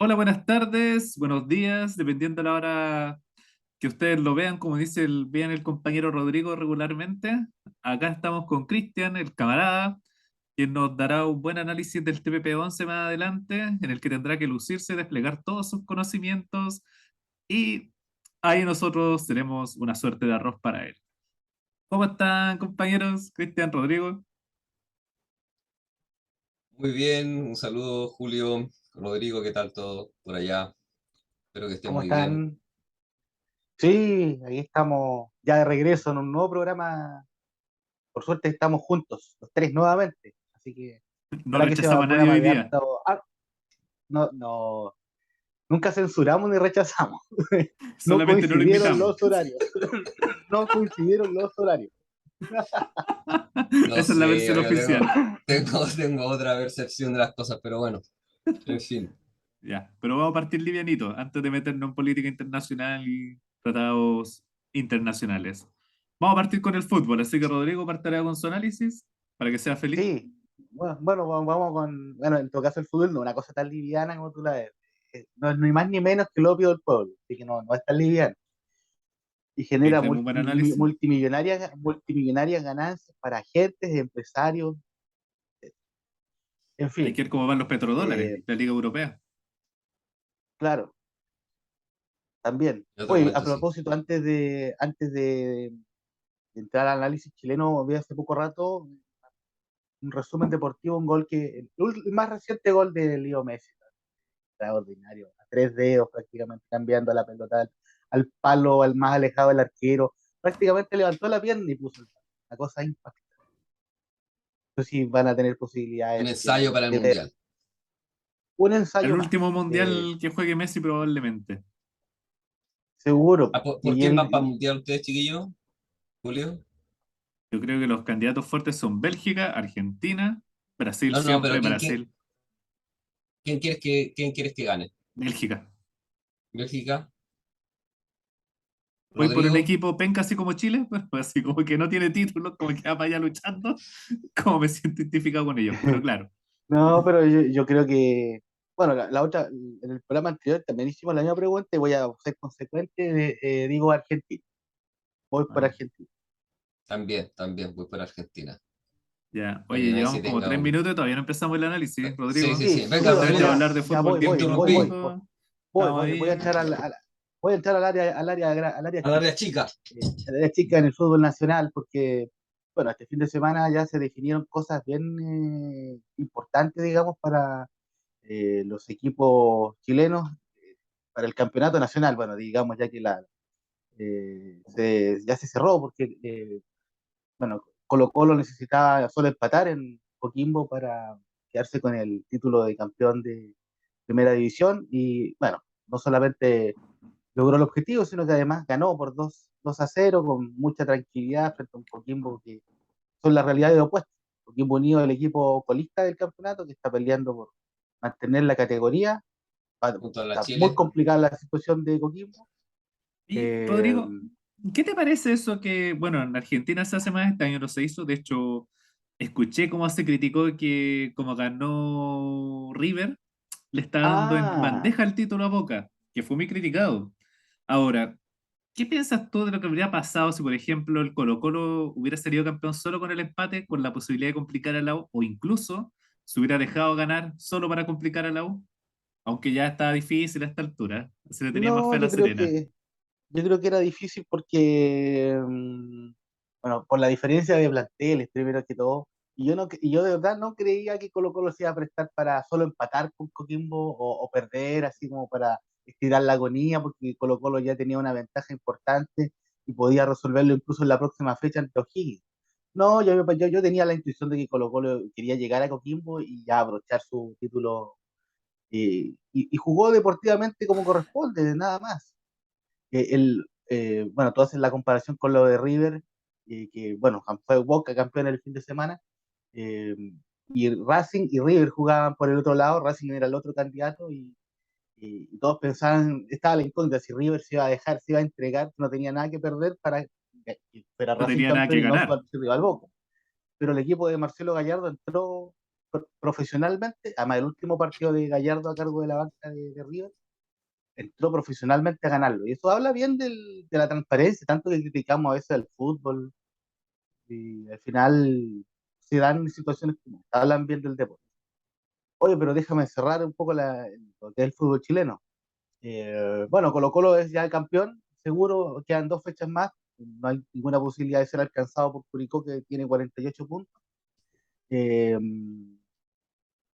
Hola, buenas tardes, buenos días, dependiendo de la hora que ustedes lo vean, como dice bien el compañero Rodrigo regularmente. Acá estamos con Cristian, el camarada, quien nos dará un buen análisis del TPP-11 más adelante, en el que tendrá que lucirse, desplegar todos sus conocimientos y ahí nosotros tenemos una suerte de arroz para él. ¿Cómo están, compañeros? Cristian, Rodrigo. Muy bien, un saludo Julio, Rodrigo, ¿qué tal todo por allá? Espero que estén ¿Cómo muy bien. están? Sí, ahí estamos ya de regreso en un nuevo programa. Por suerte estamos juntos, los tres nuevamente. Así que No ojalá que sea rechazamos un a nadie programa hoy de día. harto. No, no, nunca censuramos ni rechazamos. No Solamente no lo coincidieron invitamos. los horarios. No coincidieron los horarios. No Esa es la sé, versión yo oficial. tengo otra percepción de las cosas, pero bueno, en fin. Ya, pero vamos a partir livianito, antes de meternos en política internacional y tratados internacionales. Vamos a partir con el fútbol, así que Rodrigo partirá con su análisis para que sea feliz. Sí, bueno, vamos con. Bueno, en todo caso, el fútbol no es una cosa tan liviana como tú la ves. No es ni más ni menos que el opio del pueblo. Así que no es tan liviano. Y Ahí genera tenemos un buen análisis. multimillonarias ganancias para agentes, empresarios, en Hay fin. que ver cómo van los petrodólares, eh, la Liga Europea. claro, también. Yo te Oye, a cuento, sí. propósito, antes de entrar al análisis chileno, vi hace poco rato un resumen deportivo, un gol el más reciente gol de Leo Messi, extraordinario, a tres dedos prácticamente cambiando la pelota al palo, al más alejado del arquero, prácticamente levantó la pierna y puso el palo. Una cosa impactante. No sé si van a tener Un posibilidades ensayo para el de ver Mundial. un El ensayo más. último Eh, mundial que juegue Messi probablemente. seguro. Ah, ¿por Y quién van para el él, Mundial ustedes, chiquillos? Julio. Yo creo que los candidatos fuertes son Bélgica, Argentina, Brasil No, no, pero siempre, Brasil, quién quieres que gane? Bélgica. ¿Bélgica? Voy por el ¿Rodrigo? equipo penca así como Chile, pues así como que no tiene título, como que va para allá luchando, como me siento identificado con ellos. Pero claro, no, pero yo creo que, bueno, la otra, en el programa anterior también hicimos la misma pregunta y voy a ser consecuente, digo Argentina, voy por ah, Argentina. También voy por Argentina. ya. Para Oye, que llevamos Messi como tenga tres un... minutos y todavía no empezamos el análisis, Sí, sí, Rodrigo. sí. Sí, Venga, pero Después de mira, Rodrigo, hablar de ya fútbol voy, diez te voy, voy, interrumpí. voy, minutos, voy, estamos voy, voy a ahí. entrar voy a entrar al área A la chica, área chica. al área chica en el fútbol nacional, porque, bueno, este fin de semana ya se definieron cosas bien importantes, digamos, para los equipos chilenos para el campeonato nacional. Bueno, digamos ya que ya se cerró porque, bueno, Colo Colo necesitaba solo empatar en Coquimbo para quedarse con el título de campeón de primera división y, bueno, no solamente logró el objetivo, sino que además ganó por 2-0 con mucha tranquilidad frente a un Coquimbo que son las realidades opuestas. Coquimbo Unido es el equipo colista del campeonato que está peleando por mantener la categoría. Junto a la Está muy Chile. complicada la situación de Coquimbo. Y Eh, Rodrigo, ¿qué te parece eso que, bueno, en Argentina se hace más, este año no se hizo? De hecho, escuché cómo se criticó que como ganó River, le está dando en ah, bandeja el título a Boca, que fue muy criticado. Ahora, ¿qué piensas tú de lo que habría pasado si, por ejemplo, el Colo-Colo hubiera salido campeón solo con el empate, con la posibilidad de complicar a la U, o incluso se hubiera dejado ganar solo para complicar a la U? Aunque ya está difícil a esta altura, se le tenía más no, fe a La Serena. yo creo que era difícil porque, bueno, por la diferencia de planteles, primero que todo, y yo de verdad no creía que Colo Colo se iba a prestar para solo empatar con Coquimbo o perder, así como para estirar la agonía, porque Colo Colo ya tenía una ventaja importante y podía resolverlo incluso en la próxima fecha ante O'Higgins. No, yo tenía la intuición de que Colo Colo quería llegar a Coquimbo y ya abrochar su título y jugó deportivamente como corresponde, nada más. Bueno, tú haces la comparación con lo de River, que bueno, fue Boca campeón el fin de semana, eh, y Racing y River jugaban por el otro lado, Racing era el otro candidato y todos pensaban, estaba la incógnita si River se iba a dejar, se iba a entregar, no tenía nada que perder para que fuera No Racing tenía nada campeón que y no ganar. su rival Boca. Pero el equipo de Marcelo Gallardo entró profesionalmente, además el último partido de Gallardo a cargo de la banca de River, entró profesionalmente a ganarlo. Y eso habla bien de la transparencia, tanto que criticamos a veces al fútbol, y al final se dan situaciones como hablan bien del deporte. Oye, pero déjame cerrar un poco lo que es el fútbol chileno. Bueno, Colo-Colo es ya el campeón, seguro, quedan 2 fechas más, no hay ninguna posibilidad de ser alcanzado por Curicó, que tiene 48 puntos. Eh,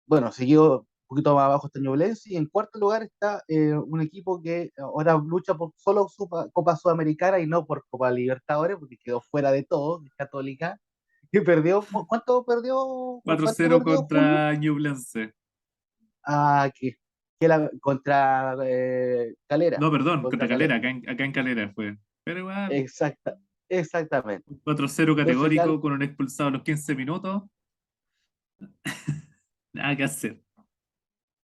bueno, seguido un poquito más abajo está Ñublense, y en cuarto lugar está un equipo que ahora lucha por solo su Copa Sudamericana y no por Copa Libertadores, porque quedó fuera de todo, es Católica, que perdió, ¿cuánto perdió? ¿Cuánto 4-0 perdió, Julio? contra Ñublense. Ah, contra Calera, No, perdón, contra contra Calera. Calera, acá en Calera fue. Pero igual, Exacta, exactamente. 4-0 Entonces ya, categórico con un expulsado a los 15 minutos. Nada que hacer.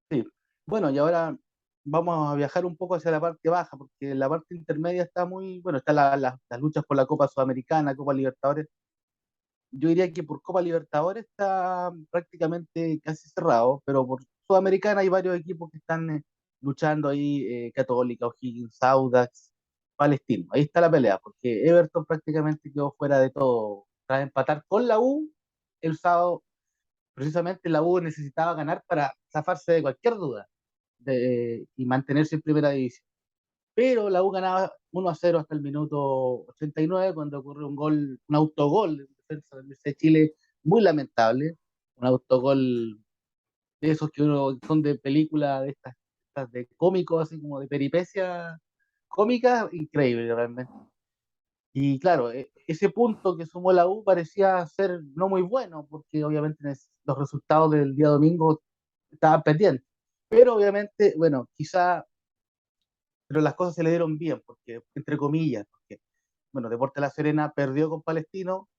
sí. Bueno, y ahora vamos a viajar un poco hacia la parte baja, porque la parte intermedia está muy, bueno, está las luchas por la Copa Sudamericana, Copa Libertadores. Yo diría que por Copa Libertadores está prácticamente casi cerrado, pero por Sudamericana hay varios equipos que están luchando ahí, Católica, O'Higgins, Audax, Palestino. Ahí está la pelea, porque Everton prácticamente quedó fuera de todo. Tras empatar con la U, el sábado, precisamente la U necesitaba ganar para zafarse de cualquier duda y mantenerse en primera división. Pero la U ganaba 1-0 hasta el minuto 89, cuando ocurre un gol, un autogol en defensa del FC Chile, muy lamentable, un autogol de esos que uno son de película, de estas de cómicos, así como de peripecia cómica, increíble realmente. Y claro, ese punto que sumó la U parecía ser no muy bueno, porque obviamente los resultados del día domingo estaban pendientes. Pero obviamente, bueno, quizá, pero las cosas se le dieron bien, porque, entre comillas, porque, bueno, Deportes La Serena perdió con Palestino,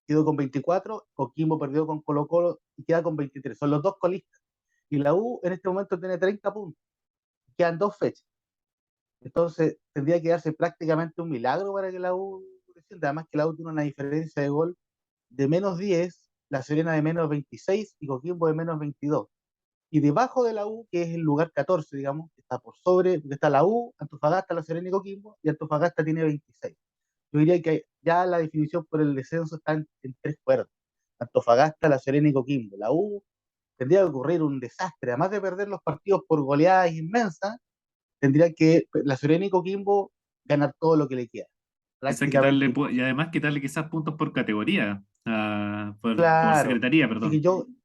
quedó con 24, Coquimbo perdió con Colo-Colo y queda con 23. Son los dos colistas. Y la U en este momento tiene 30 puntos. Quedan 2 fechas. Entonces tendría que darse prácticamente un milagro para que la U descienda. Además que la U tiene una diferencia de gol de -10, La Serena de -26 y Coquimbo de -22. Y debajo de la U, que es el lugar 14, digamos, que está por sobre, porque está la U, Antofagasta, La Serena y Coquimbo, y Antofagasta tiene 26. Yo diría que ya la definición por el descenso está en 3 cuerdas: Antofagasta, La Serena y Coquimbo. La U tendría que ocurrir un desastre, además de perder los partidos por goleadas inmensas, tendría que La Serena y Coquimbo ganar todo lo que le queda. Quizás Prácticamente y imposible. además quitarle quizás puntos por categoría, por Claro. secretaría, perdón.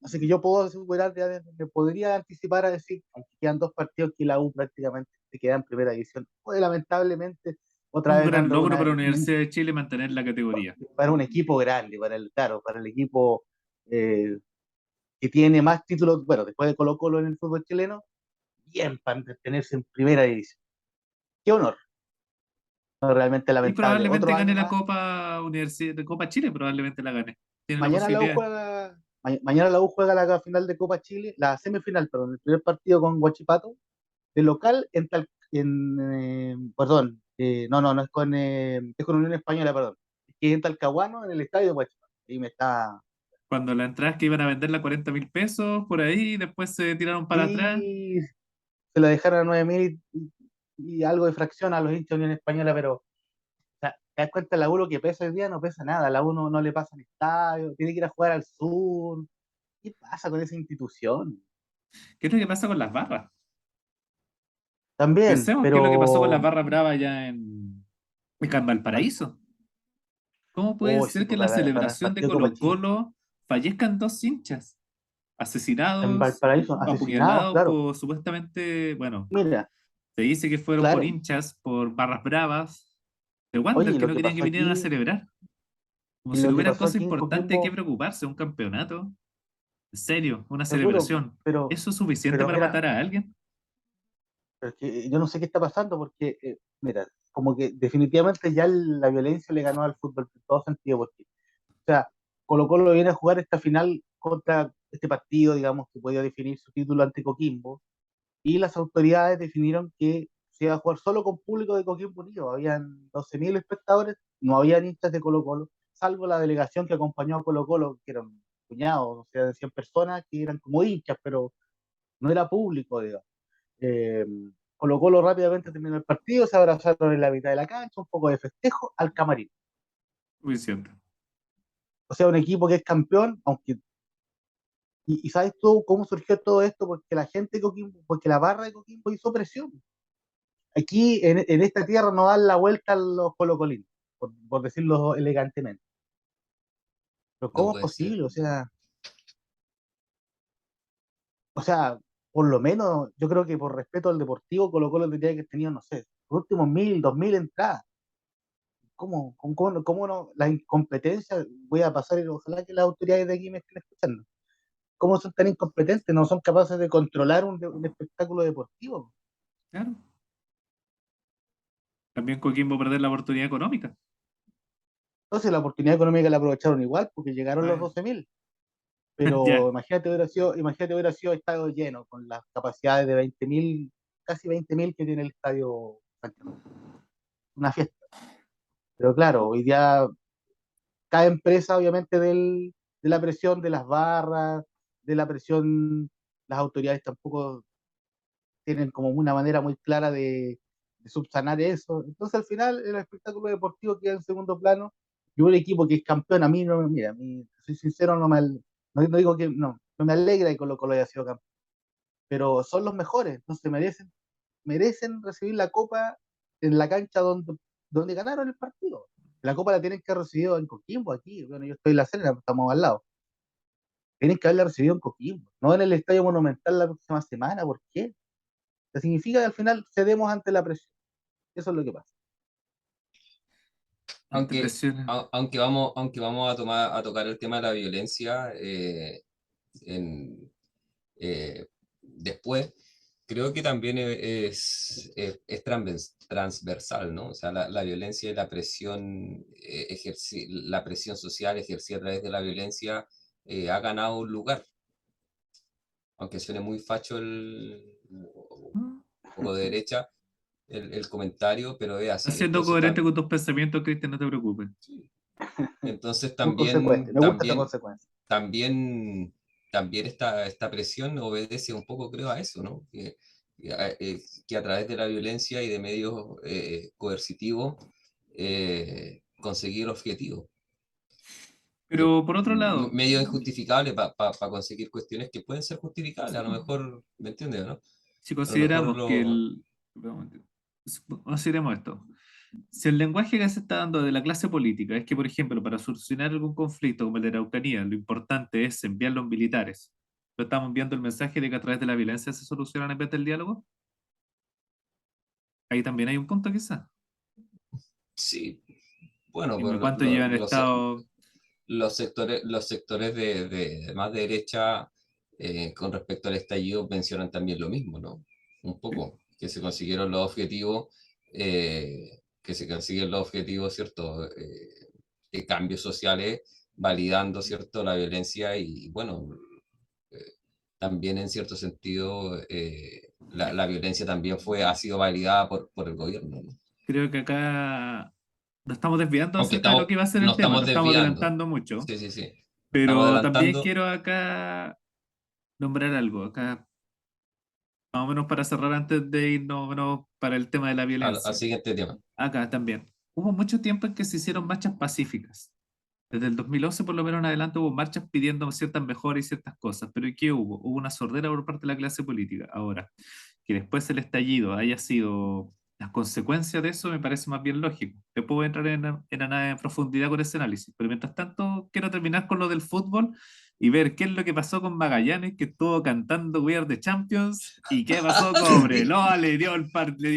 Así que yo puedo asegurar, me podría anticipar a decir, aunque quedan 2 partidos, que la U prácticamente se queda en primera división. Pues lamentablemente, otra Un vez gran dando logro para la Universidad de Chile mantener la categoría. para un equipo grande, claro, para el equipo eh, que tiene más títulos, bueno, después de Colo-Colo en el fútbol chileno, bien para mantenerse en primera división. Qué honor, no, realmente Y lamentable. probablemente Otro gane año la más. Copa Universidad de Copa Chile, probablemente la gane. Tiene la Mañana la U posibilidad. juega, mañana la U juega la final de Copa Chile, la semifinal, perdón, el primer partido con Huachipato, de local perdón, no es es con Unión Española, perdón, es que en Talcahuano, en el estadio de Huachipato. Y me está, Cuando la entrada que iban a venderla 40.000 pesos por ahí, después se tiraron para atrás. y se la dejaron a 9.000 y algo de fracción a los hinchas de Unión Española, pero o sea, te das cuenta, la U lo que pesa hoy día no pesa nada, la U no le pasa al estadio, tiene que ir a jugar al sur. ¿Qué pasa con esa institución? ¿Qué es lo que pasa con las barras? También, Pensemos qué es lo que pasó con las pero, barras bravas ya en Valparaíso. ¿Cómo puede oh, sí, ser que pues en la para el celebración de partido de Copa Chile. Colo-Colo fallezcan dos hinchas En asesinados Valparaíso, o asesinados, apuñalados claro. por supuestamente, bueno, Mira, se dice que fueron por claro. hinchas, por barras bravas de Oye, Wander, y que lo no que querían que pasó vinieran a aquí, celebrar. Como y si lo no que hubieran pasó cosas aquí en importantes de que Coquimbo, preocuparse, un campeonato. En serio, una seguro, celebración. pero, ¿Eso es suficiente pero para mira, matar a alguien? pero es que yo no sé qué está pasando porque, mira, como que definitivamente ya la violencia le ganó al fútbol en todo sentido, porque, o sea, Colo Colo viene a jugar esta final contra este partido, digamos, que podía definir su título ante Coquimbo, y las autoridades definieron que se iba a jugar solo con público de Coquimbo Unido. Habían 12.000 espectadores, no había hinchas de Colo Colo, salvo la delegación que acompañó a Colo Colo, que eran puñados, o sea, de 100 personas que eran como hinchas, pero no era público, digamos. Eh, Colo-Colo rápidamente terminó el partido, se abrazaron en la mitad de la cancha, un poco de festejo al camarín. Suficiente. O sea, un equipo que es campeón, aunque y sabes tú cómo surgió todo esto, porque la gente de Coquimbo, porque la barra de Coquimbo hizo presión. Aquí en esta tierra no dan la vuelta a los colocolinos, por decirlo elegantemente. Pero No ¿cómo es puede ser. posible? O sea, por lo menos yo creo que por respeto al Deportivo, Colo Colo tendría que tener, no sé, los últimos 1000, 2000 entradas. ¿Cómo no? La incompetencia, voy a pasar y ojalá que las autoridades de aquí me estén escuchando. ¿Cómo son tan incompetentes? No son capaces de controlar un espectáculo deportivo. Claro. También Coquimbo perder la oportunidad económica. Entonces la oportunidad económica la aprovecharon igual porque llegaron los Ay, 12.000. Pero ya. imagínate hubiera sido estadio lleno, con las capacidades de 20.000, casi 20.000 que tiene el estadio Santiago. Una fiesta. Pero claro, hoy día cada empresa, obviamente, de la presión de las barras, de la presión, las autoridades tampoco tienen como una manera muy clara de subsanar eso. Entonces, al final, el espectáculo deportivo queda en segundo plano. Y un equipo que es campeón, a mí no, mira, a mí, soy sincero, no digo que no me alegra que Colo Colo haya sido campeón, pero son los mejores, entonces merecen recibir la copa en la cancha donde ganaron el partido. La copa la tienen que haber recibido en Coquimbo, aquí, bueno, yo estoy en La Serena, estamos al lado. Tienen que haberla recibido en Coquimbo, no en el Estadio Monumental la próxima semana. ¿Por qué? Eso significa que al final cedemos ante la presión. Eso es lo que pasa. Ante Aunque, presiones. aunque vamos a tocar el tema de la violencia en, después, creo que también es transversal, ¿no? O sea, la violencia y la presión, la presión social ejercida a través de la violencia ha ganado un lugar, aunque suene muy facho un poco de derecha el comentario, pero es Estás así. siendo coherente con tus pensamientos, Cristian, no te preocupes. Entonces Muy consecuente, me gusta esa consecuencia. también, también esta presión obedece un poco, creo, a eso, ¿no? Que a través de la violencia y de medios coercitivos conseguir objetivos. Pero por otro lado, Medios injustificables para conseguir cuestiones que pueden ser justificables, a lo mejor, ¿me entiendes, no? si A lo mejor consideramos que consideremos esto. Si el lenguaje que se está dando de la clase política es que, por ejemplo, para solucionar algún conflicto como el de la Araucanía, lo importante es enviar los militares, ¿lo estamos enviando el mensaje de que a través de la violencia se soluciona en vez del diálogo? Ahí también hay un punto quizás. sí, bueno, Dime pues cuánto llevan estado. los sectores de más derecha con respecto al estallido mencionan también lo mismo, ¿no? Un poco, que se consiguieron los objetivos, que se consiguen los objetivos, ¿cierto? De cambios sociales, validando, ¿cierto? La violencia y, bueno, eh, también en cierto sentido la violencia también ha sido validada por el gobierno, ¿no? Creo que acá nos estamos desviando Aunque acerca de lo que iba a ser nos el tema, estamos nos estamos desviando. adelantando mucho, Sí, sí, sí. Estamos pero también adelantando quiero acá nombrar algo, acá más o menos para cerrar antes de irnos menos para el tema de la al violencia. siguiente tema. Acá también. Hubo mucho tiempo en que se hicieron marchas pacíficas. Desde el 2011 por lo menos en adelante hubo marchas pidiendo ciertas mejoras y ciertas cosas, pero ¿y qué hubo? Hubo una sordera por parte de la clase política. Ahora, que después el estallido haya sido las consecuencias de eso me parece más bien lógico. Después voy a entrar en profundidad con ese análisis, pero mientras tanto quiero terminar con lo del fútbol y ver qué es lo que pasó con Magallanes, que estuvo cantando We Are the Champions, y qué pasó con Cobreloa, le dio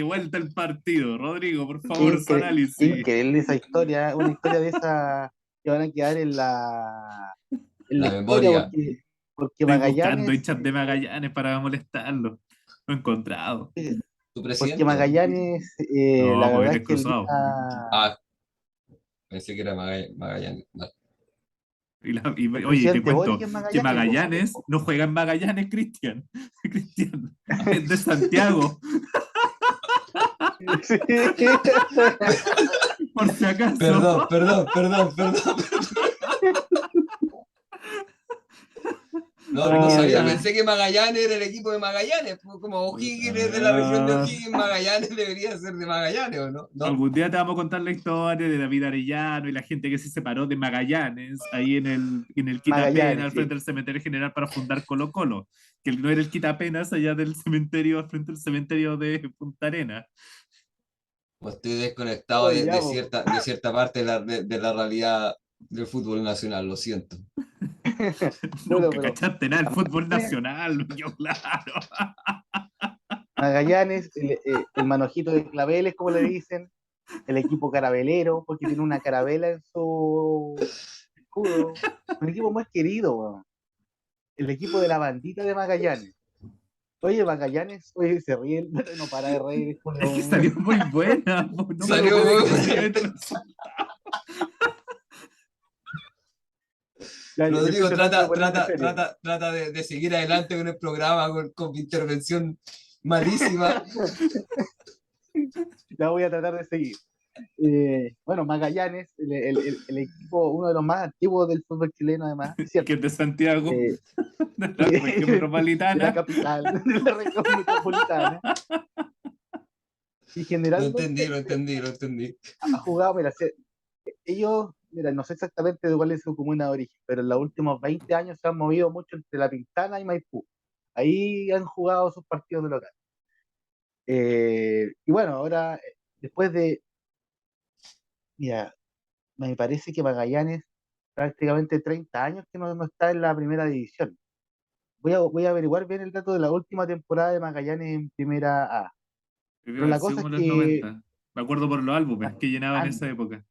vuelta el partido. Rodrigo, por favor, su Qué análisis. increíble esa historia, una historia de esa que van a quedar en la La historia, memoria. porque Estoy buscando Magallanes, hinchas de Magallanes para molestarlo. No he encontrado. Tu porque presidente, ¿no? Magallanes, la No, pues verdad es eres que el día, Ah, pensé que era Magallanes. Vale. el Oye, te presidente cuento Boric en que Magallanes, pues, Magallanes no juega en Magallanes, Cristian. Cristian, es de Santiago, sí. por si acaso. Perdón. No Ah, sabía, ya. pensé que Magallanes era el equipo de Magallanes, pues, como O'Higgins es de la región de O'Higgins, Magallanes debería ser de Magallanes, ¿o no? ¿No? Algún día te vamos a contar la historia de David Arellano y la gente que se separó de Magallanes, ahí en el Quitapena, Magallanes, al sí. frente del cementerio general para fundar Colo Colo, que no era el Quitapenas allá del cementerio, al frente del cementerio de Punta Arena. Pues estoy desconectado Oh, ya, po. de cierta parte de la realidad del fútbol nacional, lo siento. Bueno, Nunca pero cachaste nada del fútbol Magallanes, nacional, yo claro. Magallanes, el manojito de claveles, como le dicen, el equipo carabelero, porque tiene una carabela en su escudo. Un equipo más querido, weón. El equipo de la bandita de Magallanes. Oye, Magallanes, oye, se ríe, pero no para de reír, Es que Julio. salió muy buena, po, no me lo Salió puedo muy creer. Ya, ya estoy Rodrigo, tratando de ponerme serio. trata de seguir adelante con el programa, con mi intervención malísima. Ya voy a tratar de seguir. Bueno, Magallanes, el equipo, uno de los más antiguos del fútbol chileno, además, es Y que cierto, es de Santiago, eh, de la región de la metropolitana. capital, de la región metropolitana, y generalmente Lo entendí. ha jugado, mira, ellos, mira, no sé exactamente de cuál es su comuna de origen, pero en los últimos 20 años se han movido mucho entre La Pintana y Maipú. Ahí han jugado sus partidos de local. Y bueno, ahora, después de, mira, me parece que Magallanes prácticamente 30 años que no está en la primera división. Voy a averiguar bien el dato de la última temporada de Magallanes en primera A. Debe Pero haber la sido cosa es como los que 90. Me acuerdo por los álbumes que llenaban en esa antes, época.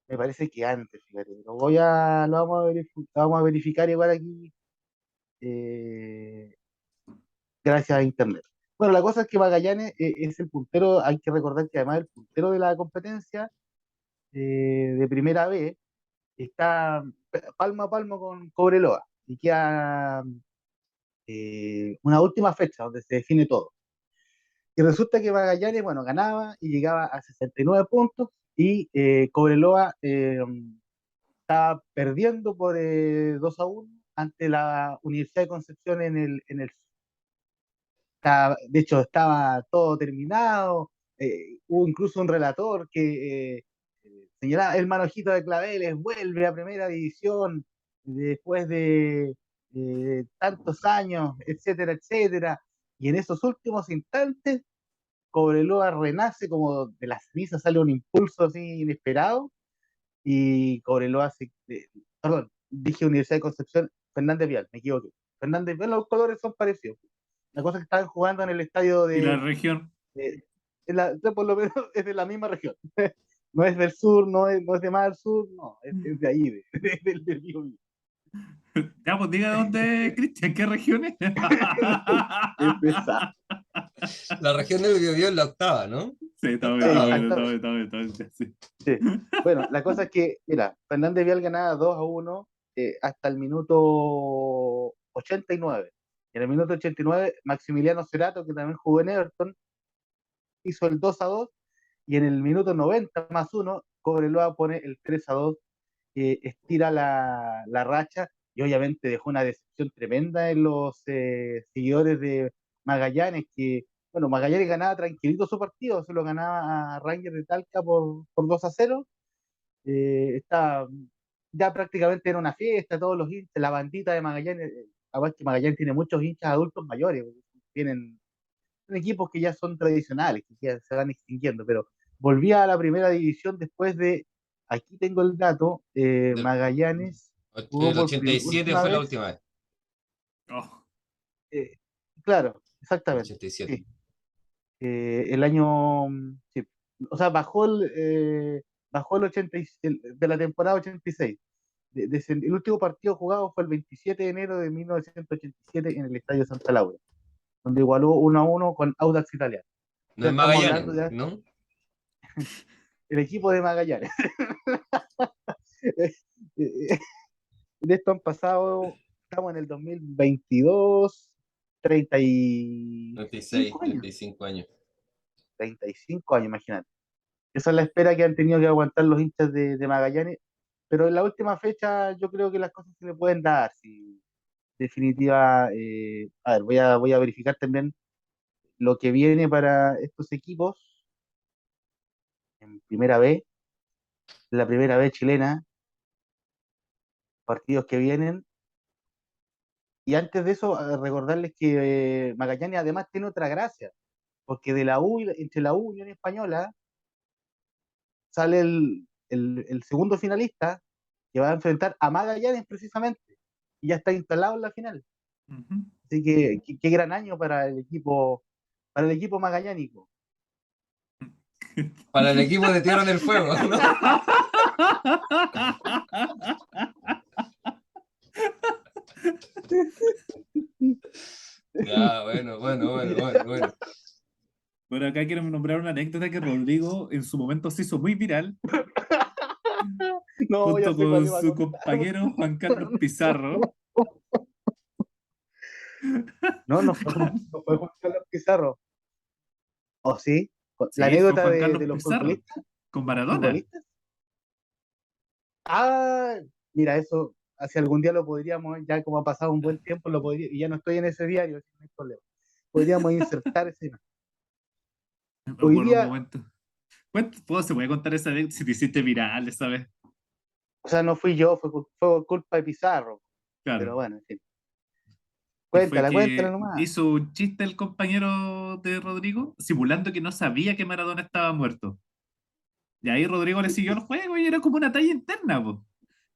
me parece que antes, fíjate. Lo vamos a verificar igual aquí, eh, gracias a internet. Bueno, la cosa es que Magallanes es el puntero, hay que recordar que además el puntero de la competencia de primera B está palmo a palmo con Cobreloa y queda una última fecha donde se define todo. Y resulta que Magallanes, bueno, ganaba y llegaba a 69 puntos y Cobreloa perdiendo por 2-1 ante la Universidad de Concepción de hecho, estaba todo terminado. Hubo incluso un relator que señalaba el manojito de Claveles vuelve a primera división después de tantos años, etcétera, etcétera. Y en esos últimos instantes, Cobreloa renace como de las cenizas, sale un impulso así inesperado y Cobreloa perdón, dije Universidad de Concepción, Fernández Vial, me equivoqué. Fernández Vial, los colores son parecidos. La cosa es que estaban jugando en el estadio Y la región. por lo menos es de la misma región. No es del sur, no es de más al sur, no, es de ahí, del Biobío. Ya, pues diga dónde, Cristian, ¿qué regiones? Empezar. La región del Biobío es la octava, ¿no? Sí, La está bien, está octava. bien, está bien, Exactamente. está bien, está bien, sí. Sí. Bueno, la cosa es que, mira, Fernández Vial ganaba 2-1 hasta el minuto 89. En el minuto 89, Maximiliano Cerato, que también jugó en Everton, hizo el 2-2 y en el minuto 90 más 1, Cobreloa pone el 3-2, estira la racha y obviamente dejó una decepción tremenda en los seguidores de Magallanes, que, bueno, Magallanes ganaba tranquilito su partido, se lo ganaba a Rangers de Talca por 2-0. Está, ya prácticamente era una fiesta, todos los hinchas, la bandita de Magallanes, además que Magallanes tiene muchos hinchas adultos mayores, tienen equipos que ya son tradicionales, que ya se van extinguiendo, pero volvía a la primera división después de, aquí tengo el dato, Del, Magallanes jugó el por 87 última fue la vez, última vez. Oh, eh, claro, El exactamente, 87. sí, el año, sí, o sea, bajó el de la temporada 86. El último partido jugado fue el 27 de enero de 1987 en el Estadio Santa Laura, donde igualó 1-1 con Audax Italiano. O No sea, es estamos hablando Magallanes, ya ¿no? del equipo de Magallanes. De esto han pasado, estamos en el 2022, 96, 35 años. 35 años. 35 años, imagínate. Esa es la espera que han tenido que aguantar los hinchas de Magallanes. Pero en la última fecha yo creo que las cosas se le pueden dar. Si definitiva, a ver, voy a verificar también lo que viene para estos equipos en primera B, la primera B chilena, partidos que vienen. Y antes de eso, recordarles que Magallanes además tiene otra gracia, porque de la U, entre la U y Unión Española, sale el segundo finalista que va a enfrentar a Magallanes precisamente, y ya está instalado en la final. Ujú. Así que qué gran año para el equipo magallánico. Para el equipo de Tierra del Fuego, ¿no? Ya, bueno. Bueno, acá quiero nombrar una anécdota que Rodrigo en su momento se hizo muy viral No, ya junto sé cuál con le va a su contar. compañero Juan Carlos Pizarro. No, no fue Juan Carlos Pizarro. ¿O sí? La Sí, fue anécdota Juan Carlos de los Pizarro futbolistas. con ¿Los Maradona. futbolistas? Ah, mira, eso, hace algún día lo podríamos, ya como ha pasado un buen tiempo, y ya no estoy en ese diario, así que no hay problema. Podríamos insertar ese. Me Hoy acuerdo un día, momento. ¿Se puede contar esa vez si te hiciste viral esa vez? o sea, no fui yo, fue culpa de Pizarro. Claro. Pero bueno, en fin. Que fue Cuéntala que nomás. hizo un chiste el compañero de Rodrigo, simulando que no sabía que Maradona estaba muerto. Y ahí Rodrigo le siguió el juego y era como una talla interna, po.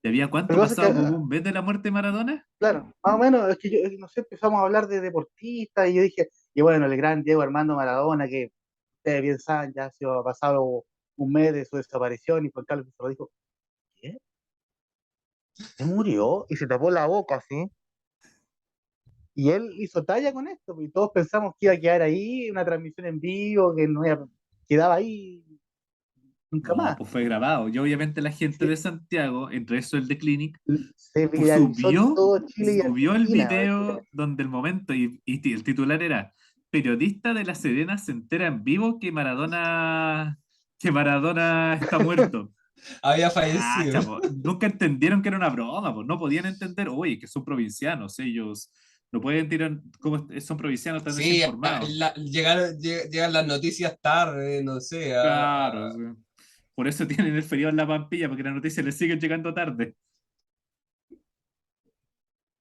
¿Y había Lo cuánto que pasa es que, pasado? ¿Como un mes de la muerte de Maradona? claro, más o menos, es que yo, no sé, empezamos a hablar de deportistas y yo dije, y bueno, el gran Diego Armando Maradona, que ustedes bien saben, ya ha pasado un mes de su desaparición y Juan Carlos Pizarro dijo, ¿qué? ¿Se murió? Y se tapó la boca, ¿sí? Y él hizo talla con esto, y todos pensamos que iba a quedar ahí, una transmisión en vivo, que no quedaba ahí nunca No, más. pues fue grabado. Y obviamente la gente Se, de Santiago, entre eso el de Clinic, se pues viralizó en todo Chile y subió el Argentina. video donde el momento, el titular era, periodista de La Serena se entera en vivo que Maradona está muerto. Había fallecido. Cacha, po. Nunca entendieron que era una broma, pues no podían entender, oye, que son provincianos, ellos no pueden tirar, como son provincianos, están Sí, desinformados. llegan las noticias tarde, no sé. Claro, sí. Por eso tienen el feriado en la Pampilla, porque las noticias les siguen llegando tarde.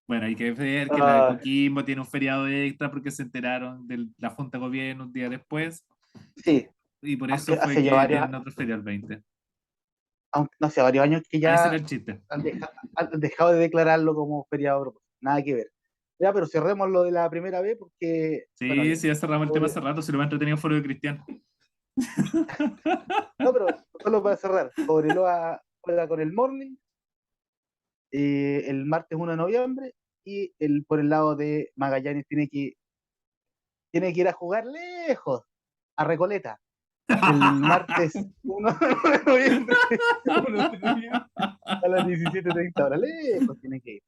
Bueno, hay que ver que la de Ah, Coquimbo tiene un feriado extra porque se enteraron de la Junta de Gobierno un día después, sí, y por eso aunque fue que tienen otro feriado el 20. no sé, varios años que Ese era ya el chiste. han dejado de declararlo como feriado a propósito. Nada que ver. Ya, pero cerremos lo de la primera vez porque, bueno, Sí, sí, ya cerramos el tema hace rato, si lo más entretenido fue lo de Cristian. no, pero solo para cerrar, Cobreloa juega con el Morning el martes 1 de noviembre y por el lado de Magallanes tiene que ir a jugar lejos, a Recoleta, el martes 1 de noviembre, 1 de noviembre a las 17:30 horas, lejos tiene que ir.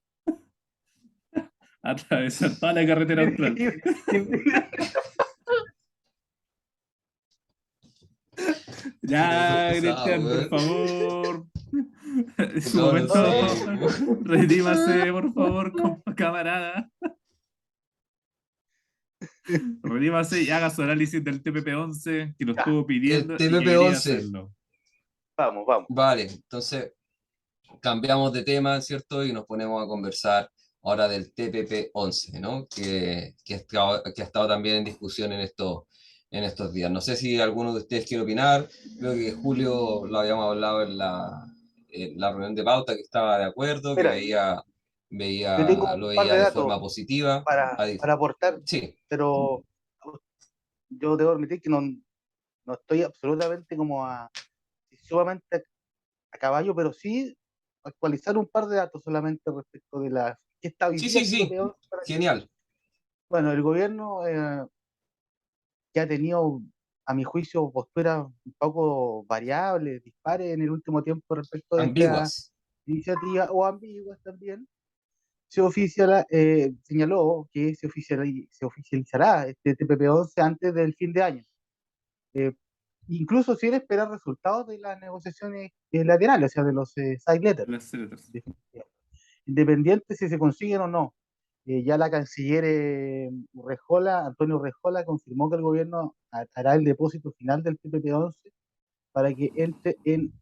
Atravesar toda la carretera Tiene que austral. ir, Qué Ya, pesado, Cristian, por weón. favor. En su No, no momento, sé. redímase, por favor, camarada. Redímase y haga su análisis del TPP-11 que lo ya, estuvo El pidiendo y que quería TPP-11. hacerlo. vamos. Vale, entonces cambiamos de tema, ¿cierto? Y nos ponemos a conversar ahora del TPP-11, ¿no? Que ha estado también en discusión en estos días. No sé si alguno de ustedes quiere opinar. Creo que Julio lo habíamos hablado en la reunión de pauta, que estaba de acuerdo, que Mira, yo tengo lo un par veía de de datos forma positiva. para aportar, Sí, pero yo debo admitir que no estoy absolutamente sumamente a caballo, pero sí actualizar un par de datos solamente respecto de qué está hoy día el sí. TPP-11 para Chile. Genial. Bueno, el gobierno que ha tenido, a mi juicio, posturas un poco variables, dispares en el último tiempo respecto de esta Ambiguas. iniciativa, o ambiguas también, señaló que se oficializará este TPP-11 antes del fin de año, eh, incluso sin esperar resultados de las negociaciones laterales, o sea, de los side letters, Las letras. independientes si se consiguen o no. Ya la canciller Urrejola, Antonio Urrejola, confirmó que el gobierno hará el depósito final del TPP-11 para que entre en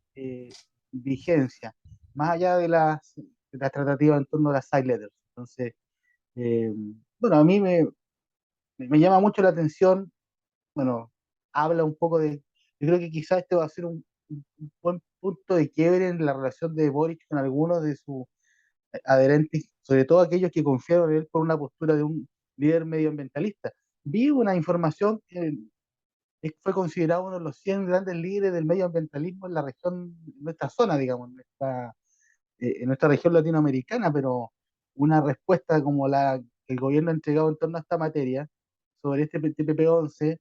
vigencia, más allá de las tratativas en torno a las side letters. Entonces, eh, bueno, a mí me llama mucho la atención, bueno, habla un poco de, yo creo que quizás este va a ser un buen punto de quiebre en la relación de Boric con algunos de sus adherentes, sobre todo aquellos que confiaron en él por una postura de un líder medioambientalista. Vi una información que fue considerado uno de los 100 grandes líderes del medioambientalismo en la región, en nuestra zona, digamos, en nuestra región latinoamericana, pero una respuesta como la que el gobierno ha entregado en torno a esta materia sobre este TPP-11,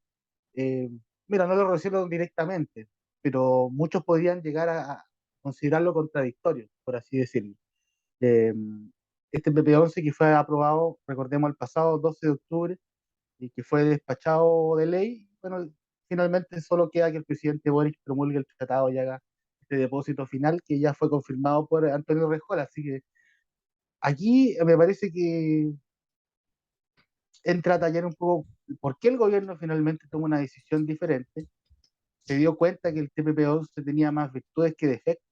eh, mira, no lo recibieron directamente, pero muchos podrían llegar a considerarlo contradictorio, por así decirlo. Eh, este PP-11 que fue aprobado, recordemos, el pasado 12 de octubre y que fue despachado de ley, bueno, finalmente solo queda que el presidente Boric promulgue el tratado y haga este depósito final que ya fue confirmado por Antonio Rejola. Así que aquí me parece que entra a tallar un poco por qué el gobierno finalmente tomó una decisión diferente. Se dio cuenta que el TPP-11 tenía más virtudes que defectos.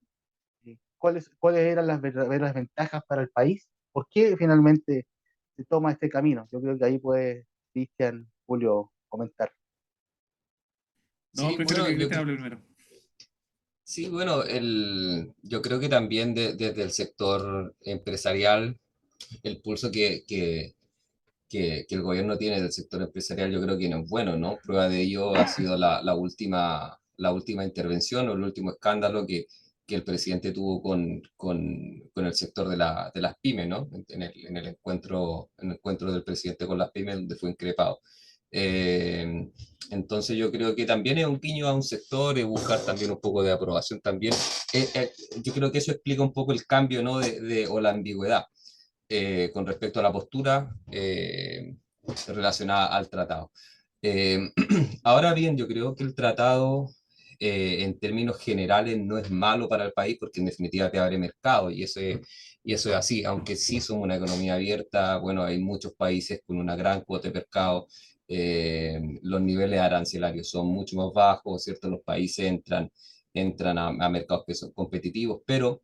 ¿Cuáles eran las verdaderas ventajas para el país? ¿Por qué finalmente se toma este camino? Yo creo que ahí puede Cristian, Julio comentar. No, Sí, prefiero bueno, que Cristian hable primero. sí, bueno, yo creo que también desde el sector empresarial, el pulso que el gobierno tiene del sector empresarial, yo creo que no es bueno, ¿no? Prueba de ello ha sido la última intervención o el último escándalo que el presidente tuvo con el sector de las pymes, ¿no? En el encuentro del presidente con las pymes, donde fue increpado. Eh, entonces yo creo que también es un guiño a un sector y buscar también un poco de aprobación también. Yo creo que eso explica un poco el cambio, ¿no? O la ambigüedad con respecto a la postura relacionada al tratado. Eh, Ahora bien, yo creo que el tratado en términos generales no es malo para el país porque en definitiva te abre mercado y eso es así, aunque sí somos una economía abierta, bueno, hay muchos países con una gran cuota de mercado, los niveles arancelarios son mucho más bajos, ¿cierto? Los países entran a mercados que son competitivos, pero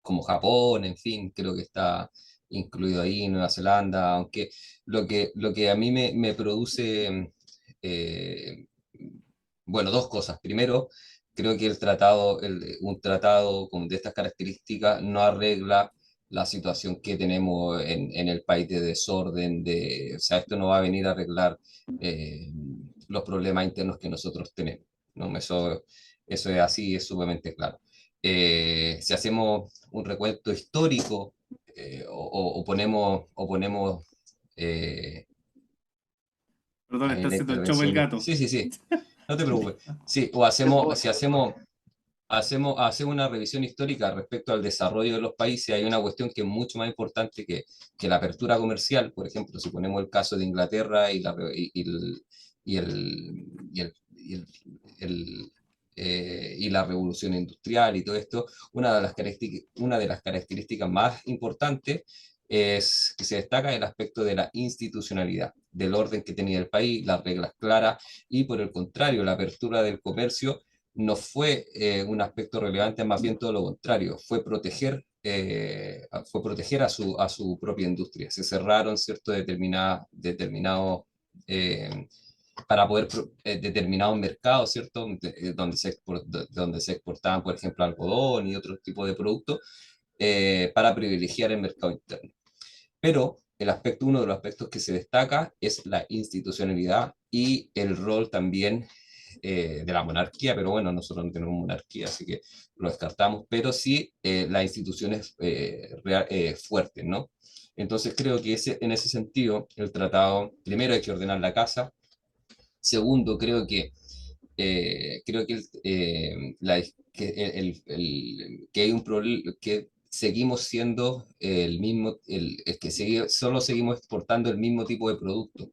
como Japón, en fin, creo que está incluido ahí, Nueva Zelanda, aunque lo que a mí me produce, eh, bueno, dos cosas. Primero, creo que un tratado de estas características no arregla la situación que tenemos en el país de desorden, o sea, esto no va a venir a arreglar eh, los problemas internos que nosotros tenemos, ¿no? Eso es así, es sumamente claro. Si hacemos un recuento histórico o ponemos Perdón, ahí está la haciendo el show el intervención. gato. Sí, sí, sí, no te preocupes. Sí, si hacemos una revisión histórica respecto al desarrollo de los países, hay una cuestión que es mucho más importante que la apertura comercial. Por ejemplo, si ponemos el caso de Inglaterra y la revolución industrial y todo esto, una de las características más importantes es que se destaca el aspecto de la institucionalidad, del orden que tenía el país, las reglas claras, y por el contrario, la apertura del comercio no fue un aspecto relevante, más bien todo lo contrario, fue proteger a su propia industria. Se cerraron ciertos determinados eh, para poder determinados mercados, ¿cierto? Donde se exportaban, por ejemplo, algodón y otro tipo de productos, para privilegiar el mercado interno. Pero uno de los aspectos que se destaca es la institucionalidad y el rol también de la monarquía, pero bueno, nosotros no tenemos monarquía, así que lo descartamos, pero sí las instituciones fuertes, ¿no? Entonces creo que en ese sentido el tratado, primero hay que ordenar la casa, segundo que hay un problema, que seguimos siendo solo seguimos exportando el mismo tipo de producto.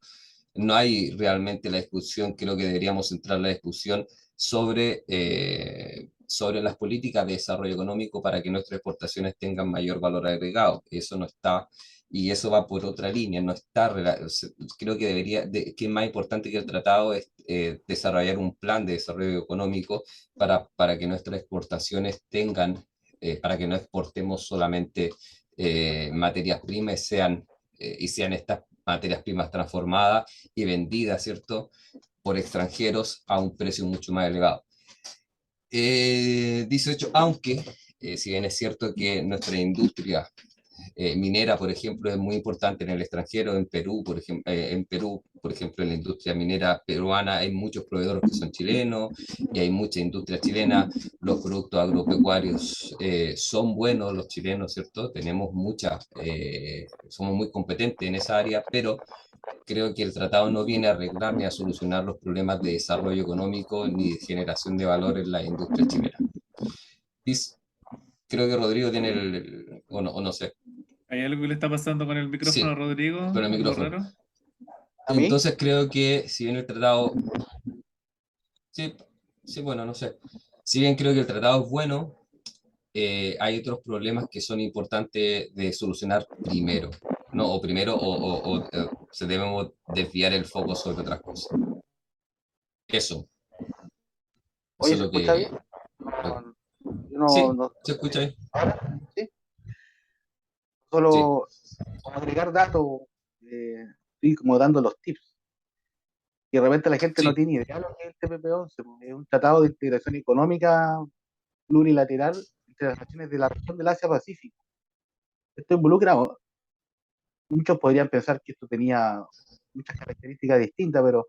No hay realmente la discusión, creo que deberíamos centrar la discusión sobre las políticas de desarrollo económico para que nuestras exportaciones tengan mayor valor agregado. Eso no está y eso va por otra línea, no está, creo que que es más importante que el tratado es desarrollar un plan de desarrollo económico para que nuestras exportaciones tengan, para que no exportemos solamente materias primas y sean estas materias primas transformadas y vendidas, ¿cierto?, por extranjeros a un precio mucho más elevado. 18, aunque si bien es cierto que nuestra industria minera, por ejemplo, es muy importante en el extranjero, en Perú, por ejemplo, en la industria minera peruana hay muchos proveedores que son chilenos y hay mucha industria chilena, los productos agropecuarios son buenos los chilenos, ¿cierto? Somos muy competentes en esa área, pero creo que el tratado no viene a arreglar ni a solucionar los problemas de desarrollo económico ni de generación de valor en la industria chilena. Creo que Rodrigo tiene o no sé. ¿Hay algo que le está pasando con el micrófono a Sí, Rodrigo? con el ¿Algo micrófono. raro? ¿A mí? Entonces creo que si bien el tratado, sí, sí, bueno, no sé. Si bien creo que el tratado es bueno, hay otros problemas que son importantes de solucionar primero, ¿no? O primero, se debemos desviar el foco sobre otras cosas. Eso, eso Oye, es ¿se lo escucha bien? que... lo- Yo no, sí, no, ¿se escucha ahí? ahora, sí, Sí, solo como agregar datos, estoy como dando los tips. Y de repente la gente no sí. tiene idea de lo que es el TPP-11, porque es un tratado de integración económica plurilateral entre las naciones de la región del Asia-Pacífico. Esto involucra, muchos podrían pensar que esto tenía muchas características distintas, pero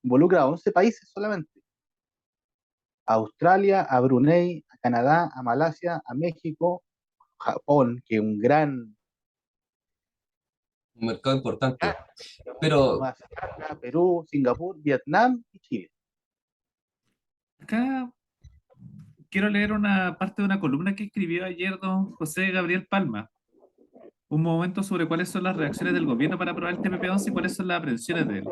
involucra a 11 países solamente. A Australia, a Brunei, a Canadá, a Malasia, a México, Japón, que es un gran, Un mercado gran importante. Pero Nueva Zelanda, Perú, Singapur, Vietnam y Chile. Acá quiero leer una parte de una columna que escribió ayer don José Gabriel Palma. Un momento sobre cuáles son las reacciones del gobierno para aprobar el TPP-11 y cuáles son las aprensiones de él.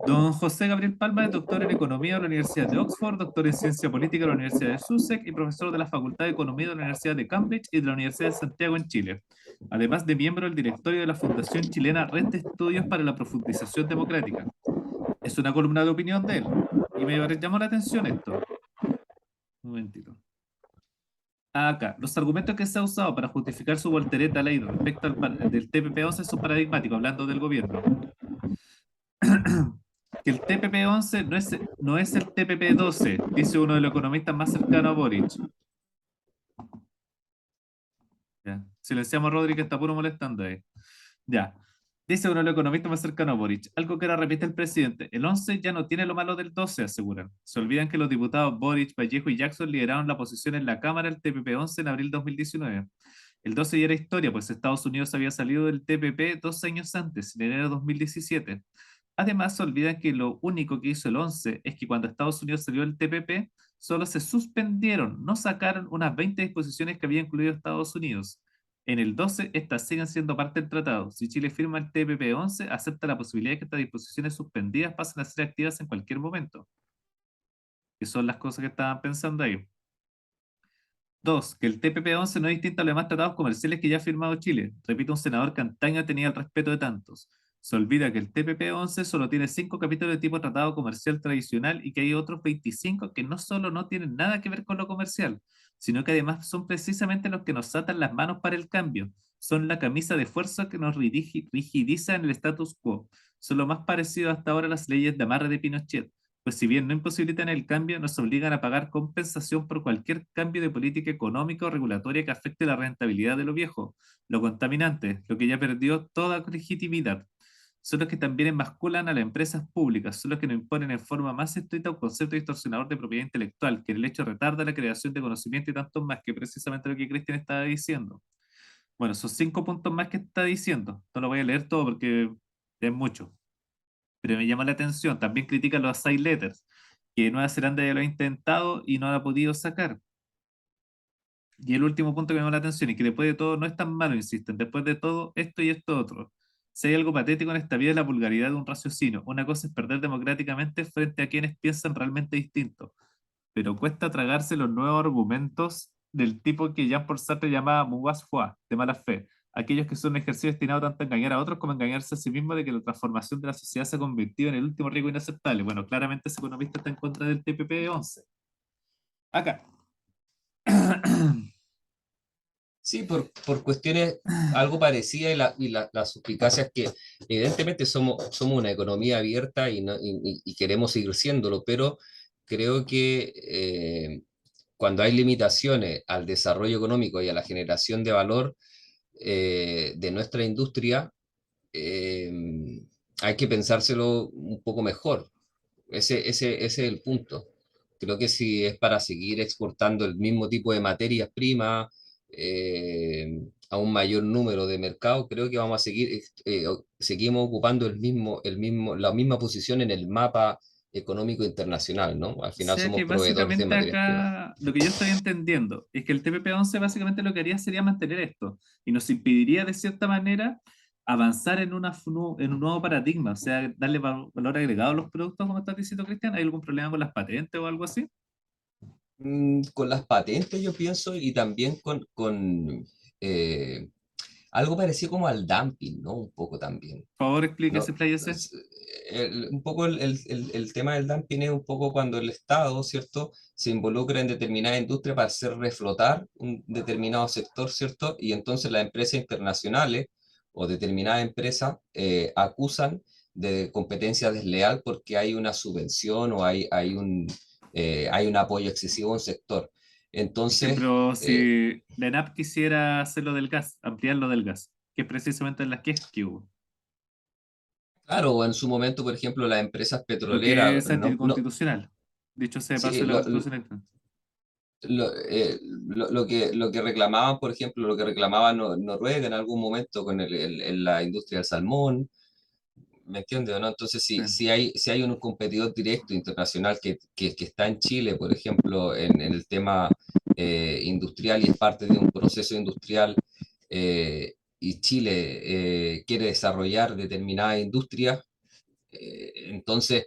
Don José Gabriel Palma es doctor en Economía de la Universidad de Oxford, doctor en Ciencia Política de la Universidad de Sussex y profesor de la Facultad de Economía de la Universidad de Cambridge y de la Universidad de Santiago en Chile, además de miembro del directorio de la Fundación Chilena Red de Estudios para la Profundización Democrática. Es una columna de opinión de él y me llamó la atención esto. Un momentito. Acá, los argumentos que se ha usado para justificar su voltereta ley respecto del TPP-11 son paradigmáticos, hablando del gobierno. Que el TPP-11 no es el TPP-12, dice uno de los economistas más cercanos a Boric. Ya. Silenciamos a Rodri que está puro molestando ahí. Ya. Dice uno de los economistas más cercanos a Boric. Algo que ahora repite el presidente. El 11 ya no tiene lo malo del 12, aseguran. Se olvidan que los diputados Boric, Vallejo y Jackson lideraron la posición en la Cámara del TPP-11 en abril de 2019. El 12 ya era historia, pues Estados Unidos había salido del TPP 2 años antes, en enero de 2017. Además, se olvidan que lo único que hizo el 11 es que cuando Estados Unidos salió del TPP, solo se suspendieron, no sacaron unas 20 disposiciones que había incluido Estados Unidos. En el 12, estas siguen siendo parte del tratado. Si Chile firma el TPP-11, acepta la posibilidad de que estas disposiciones suspendidas pasen a ser activas en cualquier momento. Que son las cosas que estaban pensando ahí. Dos, que el TPP-11 no es distinto a los demás tratados comerciales que ya ha firmado Chile. Repito, un senador que antaño tenía el respeto de tantos. Se olvida que el TPP-11 solo tiene 5 capítulos de tipo tratado comercial tradicional y que hay otros 25 que no solo no tienen nada que ver con lo comercial, sino que además son precisamente los que nos atan las manos para el cambio. Son la camisa de fuerza que nos rigidiza en el status quo. Son lo más parecido hasta ahora a las leyes de amarre de Pinochet, pues si bien no imposibilitan el cambio, nos obligan a pagar compensación por cualquier cambio de política económica o regulatoria que afecte la rentabilidad de lo viejo, lo contaminante, lo que ya perdió toda legitimidad. Son los que también enmasculan a las empresas públicas, son los que nos imponen en forma más estricta un concepto distorsionador de propiedad intelectual, que en el hecho retarda la creación de conocimiento y tanto más, que precisamente lo que Cristian estaba diciendo. Bueno, esos 5 puntos más que está diciendo, no lo voy a leer todo porque es mucho, pero me llama la atención. También critica los side letters, que Nueva Zelanda ya lo ha intentado y no lo ha podido sacar. Y el último punto que me llama la atención y que después de todo no es tan malo, insisten, después de todo esto y esto otro. Si hay algo patético en esta vida es la vulgaridad de un raciocinio. Una cosa es perder democráticamente frente a quienes piensan realmente distinto, pero cuesta tragarse los nuevos argumentos del tipo que Jean-Paul Sartre llamaba mauvaise foi, de mala fe. aquellos que son un ejercicio destinado tanto a engañar a otros como a engañarse a sí mismo de que la transformación de la sociedad se ha convertido en el último riesgo inaceptable. Bueno, claramente ese economista está en contra del TPP-11. Acá. Sí, por cuestiones algo parecidas las suspicacias que evidentemente somos una economía abierta y queremos seguir siéndolo, pero creo que cuando hay limitaciones al desarrollo económico y a la generación de valor de nuestra industria, eh, hay que pensárselo un poco mejor. Ese es el punto. Creo que si es para seguir exportando el mismo tipo de materias primas a un mayor número de mercados, creo que vamos a seguimos ocupando la misma posición en el mapa económico internacional, ¿no? Al O final sea que somos proveedores de básicamente materias primas. acá lo que yo estoy entendiendo es que el TPP-11 básicamente lo que haría sería mantener esto y nos impediría de cierta manera avanzar en, en un nuevo paradigma, o sea, darle valor agregado a los productos, como estás diciendo, Cristian. ¿Hay algún problema con las patentes o algo así? Con las patentes, yo pienso, y también eh, algo parecido como al dumping, ¿no? Un poco también. Por favor, explíquese, No, expláyese. un poco el tema del dumping es un poco cuando el Estado, ¿cierto?, se involucra en determinada industria para hacer reflotar un determinado sector, ¿cierto? Y entonces las empresas internacionales o determinadas empresas acusan de competencia desleal porque hay una subvención o hay un apoyo excesivo a un sector. Entonces, Ejemplo, eh, si la ENAP quisiera hacer lo del gas, ampliar lo del gas, que es precisamente en las que hubo, claro, en su momento, por ejemplo, las empresas lo que petroleras, es anticonstitucional. Dicho sea de paso, sí, de la Constitución actual. lo que reclamaban, por ejemplo, lo que reclamaba Noruega en algún momento con en la industria del salmón, ¿me entiendes, o no? Entonces, Sí. si hay un competidor directo internacional que está en Chile, por ejemplo, en el tema industrial y es parte de un proceso industrial, y Chile quiere desarrollar determinadas industrias, entonces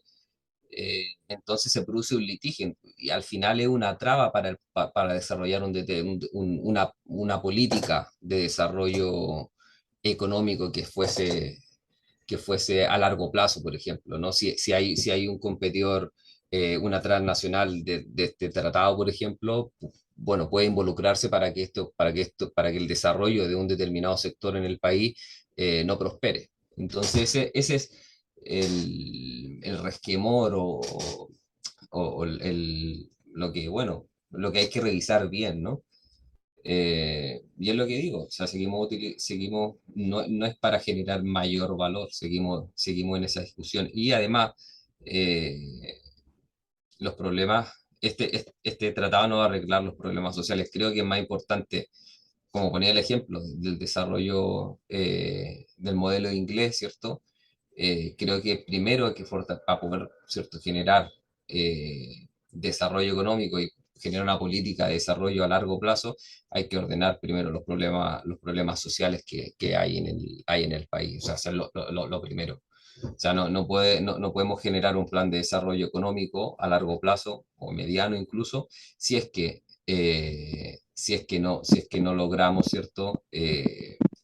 entonces se produce un litigio y al final es una traba para desarrollar una política de desarrollo económico que fuese a largo plazo, por ejemplo, ¿no? Si hay un competidor, una transnacional de este tratado, por ejemplo, bueno, puede involucrarse para que el desarrollo de un determinado sector en el país no prospere. Entonces, ese es el resquemor lo que, bueno, lo que hay que revisar bien, ¿no? Y es lo que digo, o sea, seguimos no es para generar mayor valor, seguimos en esa discusión. Y además, eh, los problemas, este tratado no va a arreglar los problemas sociales. Creo que es más importante, como ponía el ejemplo del desarrollo del modelo inglés, ¿cierto? Creo que primero hay que para poder, ¿cierto?, generar desarrollo económico y generar una política de desarrollo a largo plazo, hay que ordenar primero los problemas sociales que hay en el país. O sea, hacer lo primero. O sea, no podemos generar un plan de desarrollo económico a largo plazo o mediano incluso si es que no logramos, ¿cierto?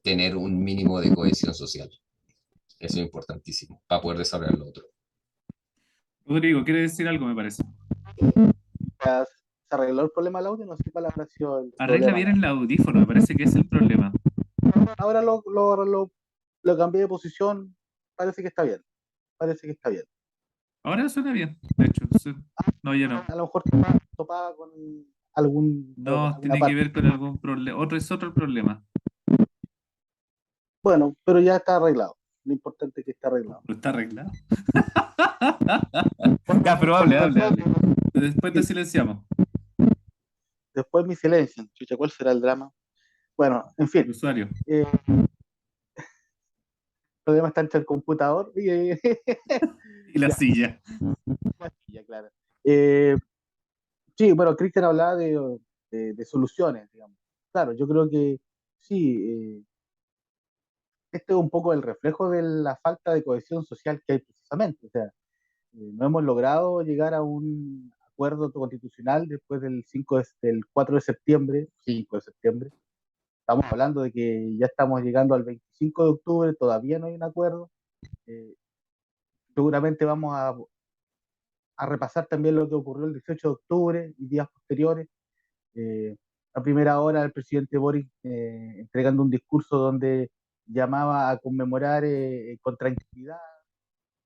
Tener un mínimo de cohesión social. Eso es importantísimo para poder desarrollar lo otro. Rodrigo, quiere decir algo, me parece. Ya se arregló el problema del audio, no sé cuál habrá sido el Arregla problema. bien el audífono, me parece que es el problema. Ahora lo cambié de posición, parece que está bien, parece que está bien. Ahora suena bien, de hecho. Sí. No, ya no. A lo mejor topaba con No, alguna tiene que parte. ver con algún problema. Otro es otro el problema. Bueno, pero ya está arreglado. Lo importante es que está arreglado. ¿No está arreglado? Ya, pero hable. Después te Sí, silenciamos. después mi silencio. Chucha, ¿cuál será el drama? Bueno, en El fin, usuario. el problema está entre el computador y Y la ya, silla. ya, claro. Eh, sí, bueno, Cristian hablaba de soluciones, digamos. Claro, yo creo que sí, este es un poco el reflejo de la falta de cohesión social que hay precisamente. O sea, no hemos logrado llegar a un acuerdo constitucional después del 4 de septiembre, 5 de septiembre, estamos hablando de que ya estamos llegando al 25 de octubre, todavía no hay un acuerdo. Eh, Seguramente vamos a repasar también lo que ocurrió el 18 de octubre y días posteriores. Eh, a primera hora el presidente Boric entregando un discurso donde llamaba a conmemorar con tranquilidad,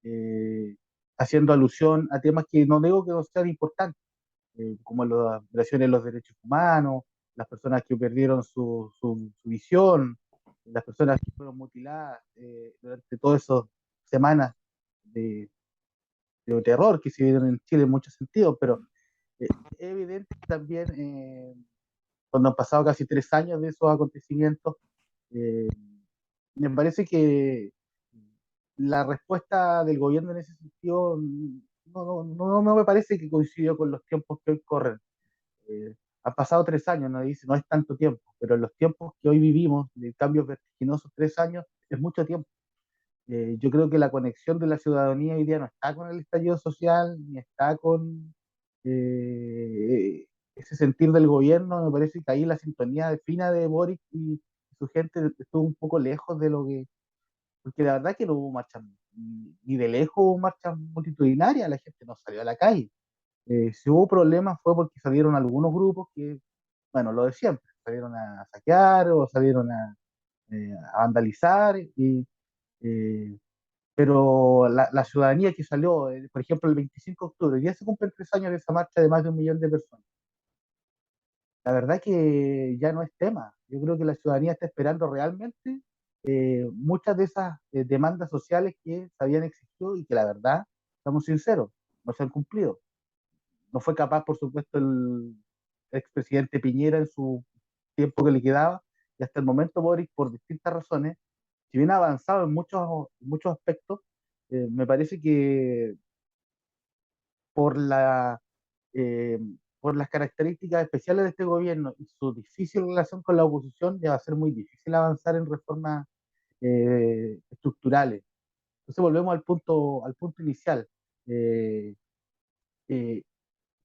eh, haciendo alusión a temas que no digo que no sean importantes, como las violaciones de los derechos humanos, las personas que perdieron su visión, las personas que fueron mutiladas durante todas esas semanas de, de terror que se vivieron en Chile en muchos sentidos, pero es evidente que también cuando han pasado casi 3 años de esos acontecimientos, eh, me parece que la respuesta del gobierno en ese sentido no me parece que coincidió con los tiempos que hoy corren. Han pasado 3 años, no dice, no es tanto tiempo, pero en los tiempos que hoy vivimos, de cambios vertiginosos, 3 años es mucho tiempo. Yo creo que la conexión de la ciudadanía hoy día no está con el estallido social, ni está con ese sentir del gobierno. Me parece que ahí la sintonía fina de Boric y su gente estuvo un poco lejos de lo que, porque la verdad que no hubo marchas, ni de lejos hubo marchas multitudinarias, la gente no salió a la calle. Si hubo problemas fue porque salieron algunos grupos que, bueno, lo de siempre, salieron a saquear o salieron a vandalizar, eh, pero la ciudadanía que salió, por ejemplo, el 25 de octubre, ya se cumplen 3 años de esa marcha de más de 1 millón de personas. La verdad que ya no es tema. Yo creo que la ciudadanía está esperando realmente muchas de esas demandas sociales que se habían exigido y que la verdad, estamos sinceros, no se han cumplido. No fue capaz, por supuesto, el expresidente Piñera en su tiempo que le quedaba, y hasta el momento Boric, por distintas razones, si bien ha avanzado en muchos aspectos, me parece que por eh, por las características especiales de este gobierno y su difícil relación con la oposición, ya va a ser muy difícil avanzar en reformas estructurales. Entonces volvemos al punto inicial. Eh, eh,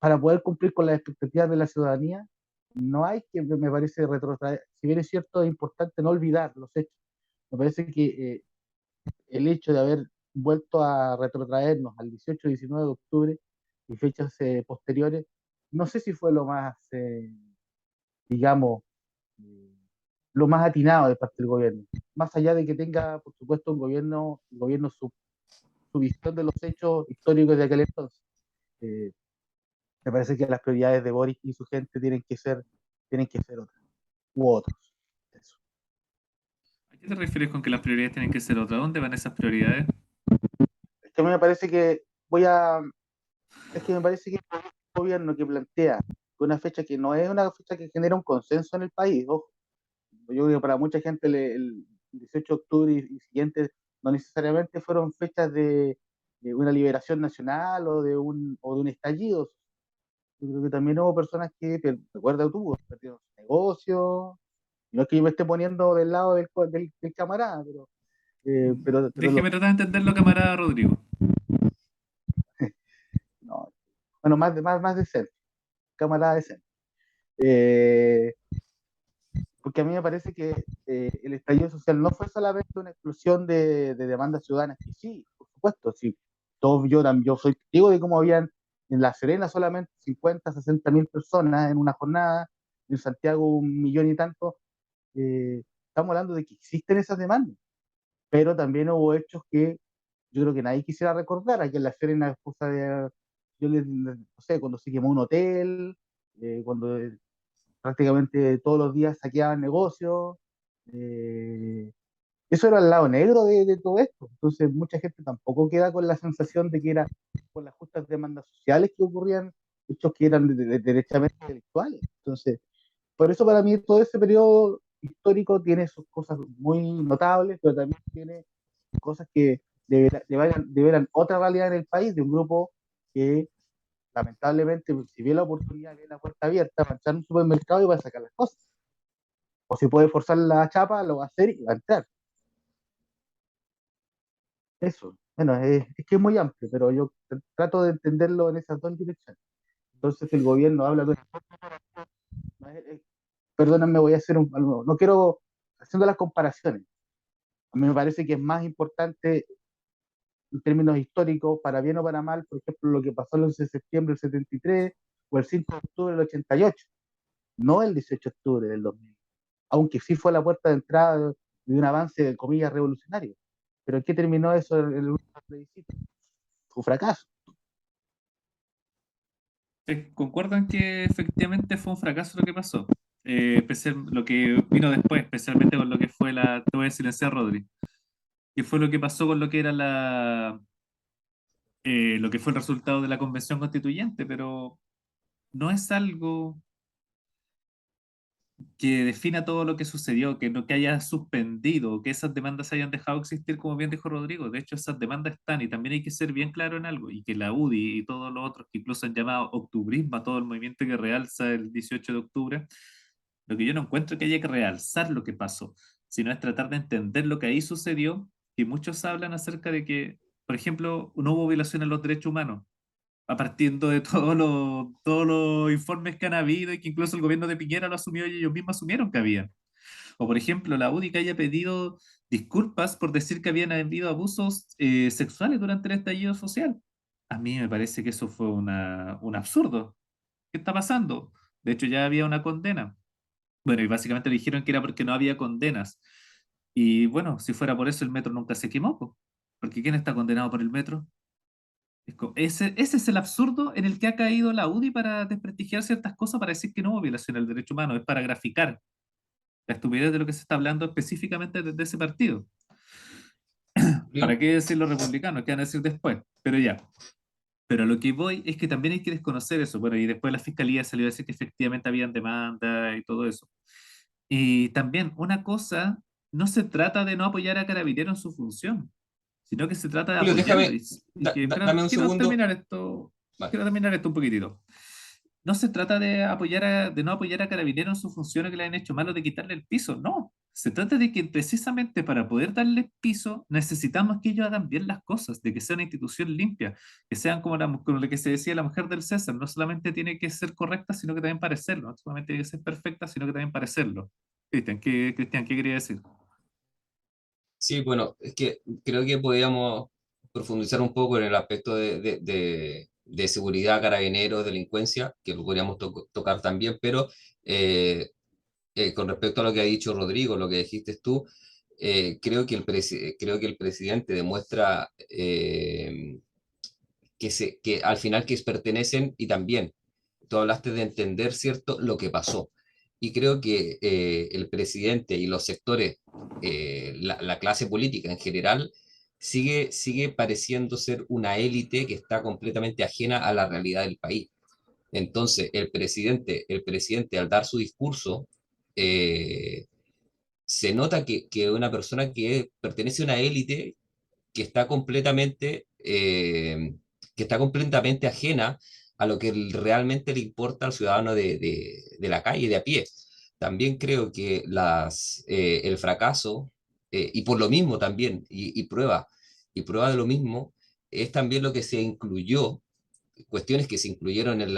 para poder cumplir con las expectativas de la ciudadanía, no hay que, me parece, retrotraer. Si bien es cierto, es importante no olvidar los hechos. Me parece que el hecho de haber vuelto a retrotraernos al 18 y 19 de octubre y fechas posteriores, no sé si fue lo más, digamos, eh, lo más atinado de parte del gobierno. Más allá de que tenga, por supuesto, el gobierno su visión de los hechos históricos de aquel entonces. Eh, Me parece que las prioridades de Boris y su gente tienen que ser otras, u otros. Eso. ¿A qué te refieres con que las prioridades tienen que ser otras? ¿Dónde van esas prioridades? Es que a mí me parece que voy a, es que me parece que el gobierno que plantea una fecha que no es una fecha que genera un consenso en el país, ojo. Yo creo que para mucha gente el 18 de octubre y siguientes no necesariamente fueron fechas de una liberación nacional o de un estallido. Yo creo que también hubo personas que, recuerda tú, perdieron su negocio. No es que yo me esté poniendo del lado del camarada, pero Déjeme tratar de entenderlo, camarada Rodrigo. no, bueno, más decente, camarada decente. Eh, Porque a mí me parece que el estallido social no fue solamente una explosión de demandas ciudadanas, que sí, por supuesto, sí. Yo soy testigo de cómo habían en La Serena solamente 50, 60 mil personas en una jornada, en Santiago 1 millón y tanto. Estamos hablando de que existen esas demandas, pero también hubo hechos que yo creo que nadie quisiera recordar. Aquí en La Serena, no sé, cuando se quemó un hotel, cuando prácticamente todos los días saqueaban negocios. eh, Eso era el lado negro de todo esto. Entonces, mucha gente tampoco queda con la sensación de que era por las justas demandas sociales que ocurrían hechos que eran derechamente delictuales. Entonces, por eso para mí todo ese periodo histórico tiene sus cosas muy notables, pero también tiene cosas que develan otra realidad en el país de un grupo que lamentablemente, si ve la oportunidad, ve la puerta abierta para entrar a un supermercado y va a sacar las cosas. O si puede forzar la chapa, lo va a hacer y va a entrar. Eso. Bueno, es que es muy amplio, pero yo trato de entenderlo en esas dos direcciones. Entonces el gobierno habla de perdónenme, voy a hacer no quiero, haciendo las comparaciones, a mí me parece que es más importante en términos históricos, para bien o para mal, por ejemplo, lo que pasó el 11 de septiembre del 73 o el 5 de octubre del 88, no el 18 de octubre del 2000, aunque sí fue la puerta de entrada de un avance, de comillas, revolucionario. Pero ¿en qué terminó eso en el último plebiscito? Fue un fracaso. ¿Concuerdan que efectivamente fue un fracaso lo que pasó? Lo que vino después, especialmente con lo que fue te voy a silenciar, Rodri, que fue lo que pasó con lo que era lo que fue el resultado de la convención constituyente, pero no es algo que defina todo lo que sucedió, que no que haya suspendido, que esas demandas hayan dejado de existir, como bien dijo Rodrigo. De hecho, esas demandas están, y también hay que ser bien claro en algo, y que la UDI y todos los otros que incluso han llamado octubrismo a todo el movimiento que realza el 18 de octubre, lo que yo no encuentro que haya que realzar lo que pasó, sino es tratar de entender lo que ahí sucedió, y muchos hablan acerca de que, por ejemplo, no hubo violación a los derechos humanos a partir de todos los informes que han habido y que incluso el gobierno de Piñera lo asumió y ellos mismos asumieron que había. O por ejemplo, la UDI que haya pedido disculpas por decir que habían habido abusos sexuales durante el estallido social. A mí me parece que eso fue un absurdo. ¿Qué está pasando? De hecho, ya había una condena. Bueno, y básicamente le dijeron que era porque no había condenas. Y bueno, si fuera por eso, el metro nunca se quemó, po. Porque ¿quién está condenado por el metro? Ese es el absurdo en el que ha caído la UDI para desprestigiar ciertas cosas, para decir que no hubo violación del derecho humano, es para graficar la estupidez de lo que se está hablando específicamente desde ese partido. ¿Para qué decir los republicanos? ¿Qué van a decir después? Pero ya. Pero lo que voy es que también hay que desconocer eso. Bueno, y después la fiscalía salió a decir que efectivamente habían demanda y todo eso. Y también una cosa, no se trata de no apoyar a Carabineros en su función, sino que se trata de Julio, apoyarlo. déjame, Espera, dame un segundo. Vale. quiero terminar esto un poquitito. No se trata de no apoyar a Carabineros en sus funciones que le han hecho malo de quitarle el piso, no. Se trata de que precisamente para poder darle piso necesitamos que ellos hagan bien las cosas, de que sea una institución limpia, que sean como lo que se decía la mujer del César, no solamente tiene que ser correcta, sino que también parecerlo, no solamente tiene que ser perfecta, sino que también parecerlo. Cristian, ¿qué quería decir? Sí, bueno, es que creo que podríamos profundizar un poco en el aspecto de seguridad, carabineros, delincuencia, que lo podríamos tocar también, pero eh, con respecto a lo que ha dicho Rodrigo, lo que dijiste tú, creo que el presidente demuestra que al final que pertenecen y también, tú hablaste de entender, ¿cierto?, lo que pasó. Y creo que el presidente y los sectores, la clase política en general, sigue pareciendo ser una élite que está completamente ajena a la realidad del país. Entonces, el presidente al dar su discurso, eh, se nota que una persona que pertenece a una élite que está completamente, que está completamente ajena a lo que realmente le importa al ciudadano de la calle, de a pie. También creo que el fracaso, y por lo mismo también, y prueba de lo mismo, es también lo que se incluyó, cuestiones que se incluyeron en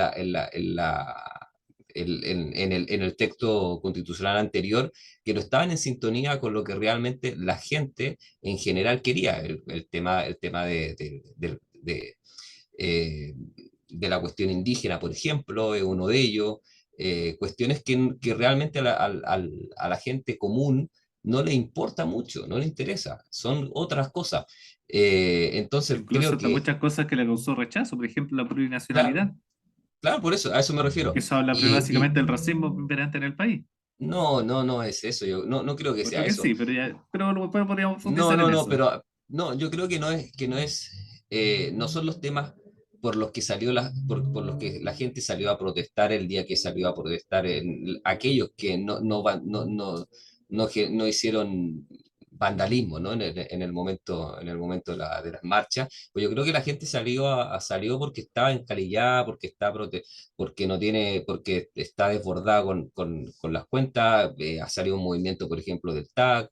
el texto constitucional anterior, que no estaban en sintonía con lo que realmente la gente en general quería. El tema eh, de la cuestión indígena, por ejemplo, es uno de ellos. Cuestiones que realmente a la gente común no le importa mucho, no le interesa, son otras cosas. Entonces Incluso creo hasta que, muchas cosas que le causó rechazo, por ejemplo, la claro, plurinacionalidad, claro, por eso, a eso me refiero. que eso habla Y básicamente del racismo imperante en el país. no, no, no es eso, yo no creo que sea Encuentro que eso. sí, pero después podríamos No, profundizar no, en no, eso. pero no, yo creo que no son los temas por los que la gente salió a protestar el día que salió a protestar, aquellos que no hicieron vandalismo, ¿no? En el momento de las marchas, pues yo creo que la gente salió porque estaba encalillada, porque está desbordada con las cuentas, ha salido un movimiento, por ejemplo, del TAC.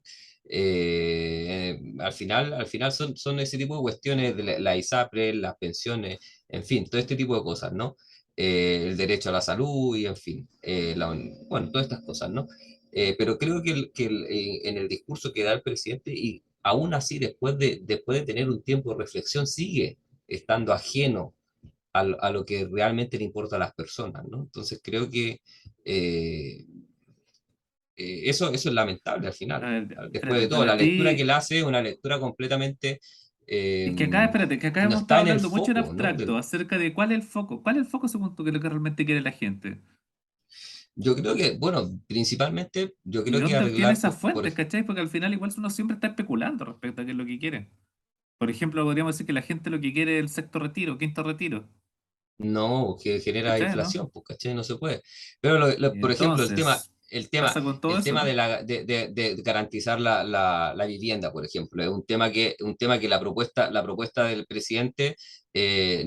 Al final son ese tipo de cuestiones de la ISAPRE, las pensiones, en fin, todo este tipo de cosas, ¿no? el derecho a la salud y en fin, bueno, todas estas cosas, ¿no? Pero creo que, en el discurso que da el presidente, y aún así después de tener un tiempo de reflexión, sigue estando ajeno a lo que realmente le importa a las personas, ¿no? Entonces creo que eh, eso es lamentable al A final. ver, Después espérate, de todo, para la lectura que ti, él hace es una lectura completamente, eh, es que acá, espérate, que acá no hemos está estado en el hablando mucho en foco, ¿no? abstracto acerca de cuál es el foco según tú que es lo que realmente quiere la gente. Yo creo que, bueno, principalmente, yo ¿Y creo que dónde obtiene arreglar, esas fuentes, cachai? Porque al final igual uno siempre está especulando respecto a qué es lo que quiere. Por ejemplo, podríamos decir que la gente lo que quiere es el sexto retiro, quinto retiro, no, que genera ¿cachai, no? inflación, pues, ¿cachai? No se puede. Pero, Y por ejemplo, el tema, entonces, pasa con todo el tema eso. de garantizar la vivienda, por ejemplo, es un tema que la propuesta del presidente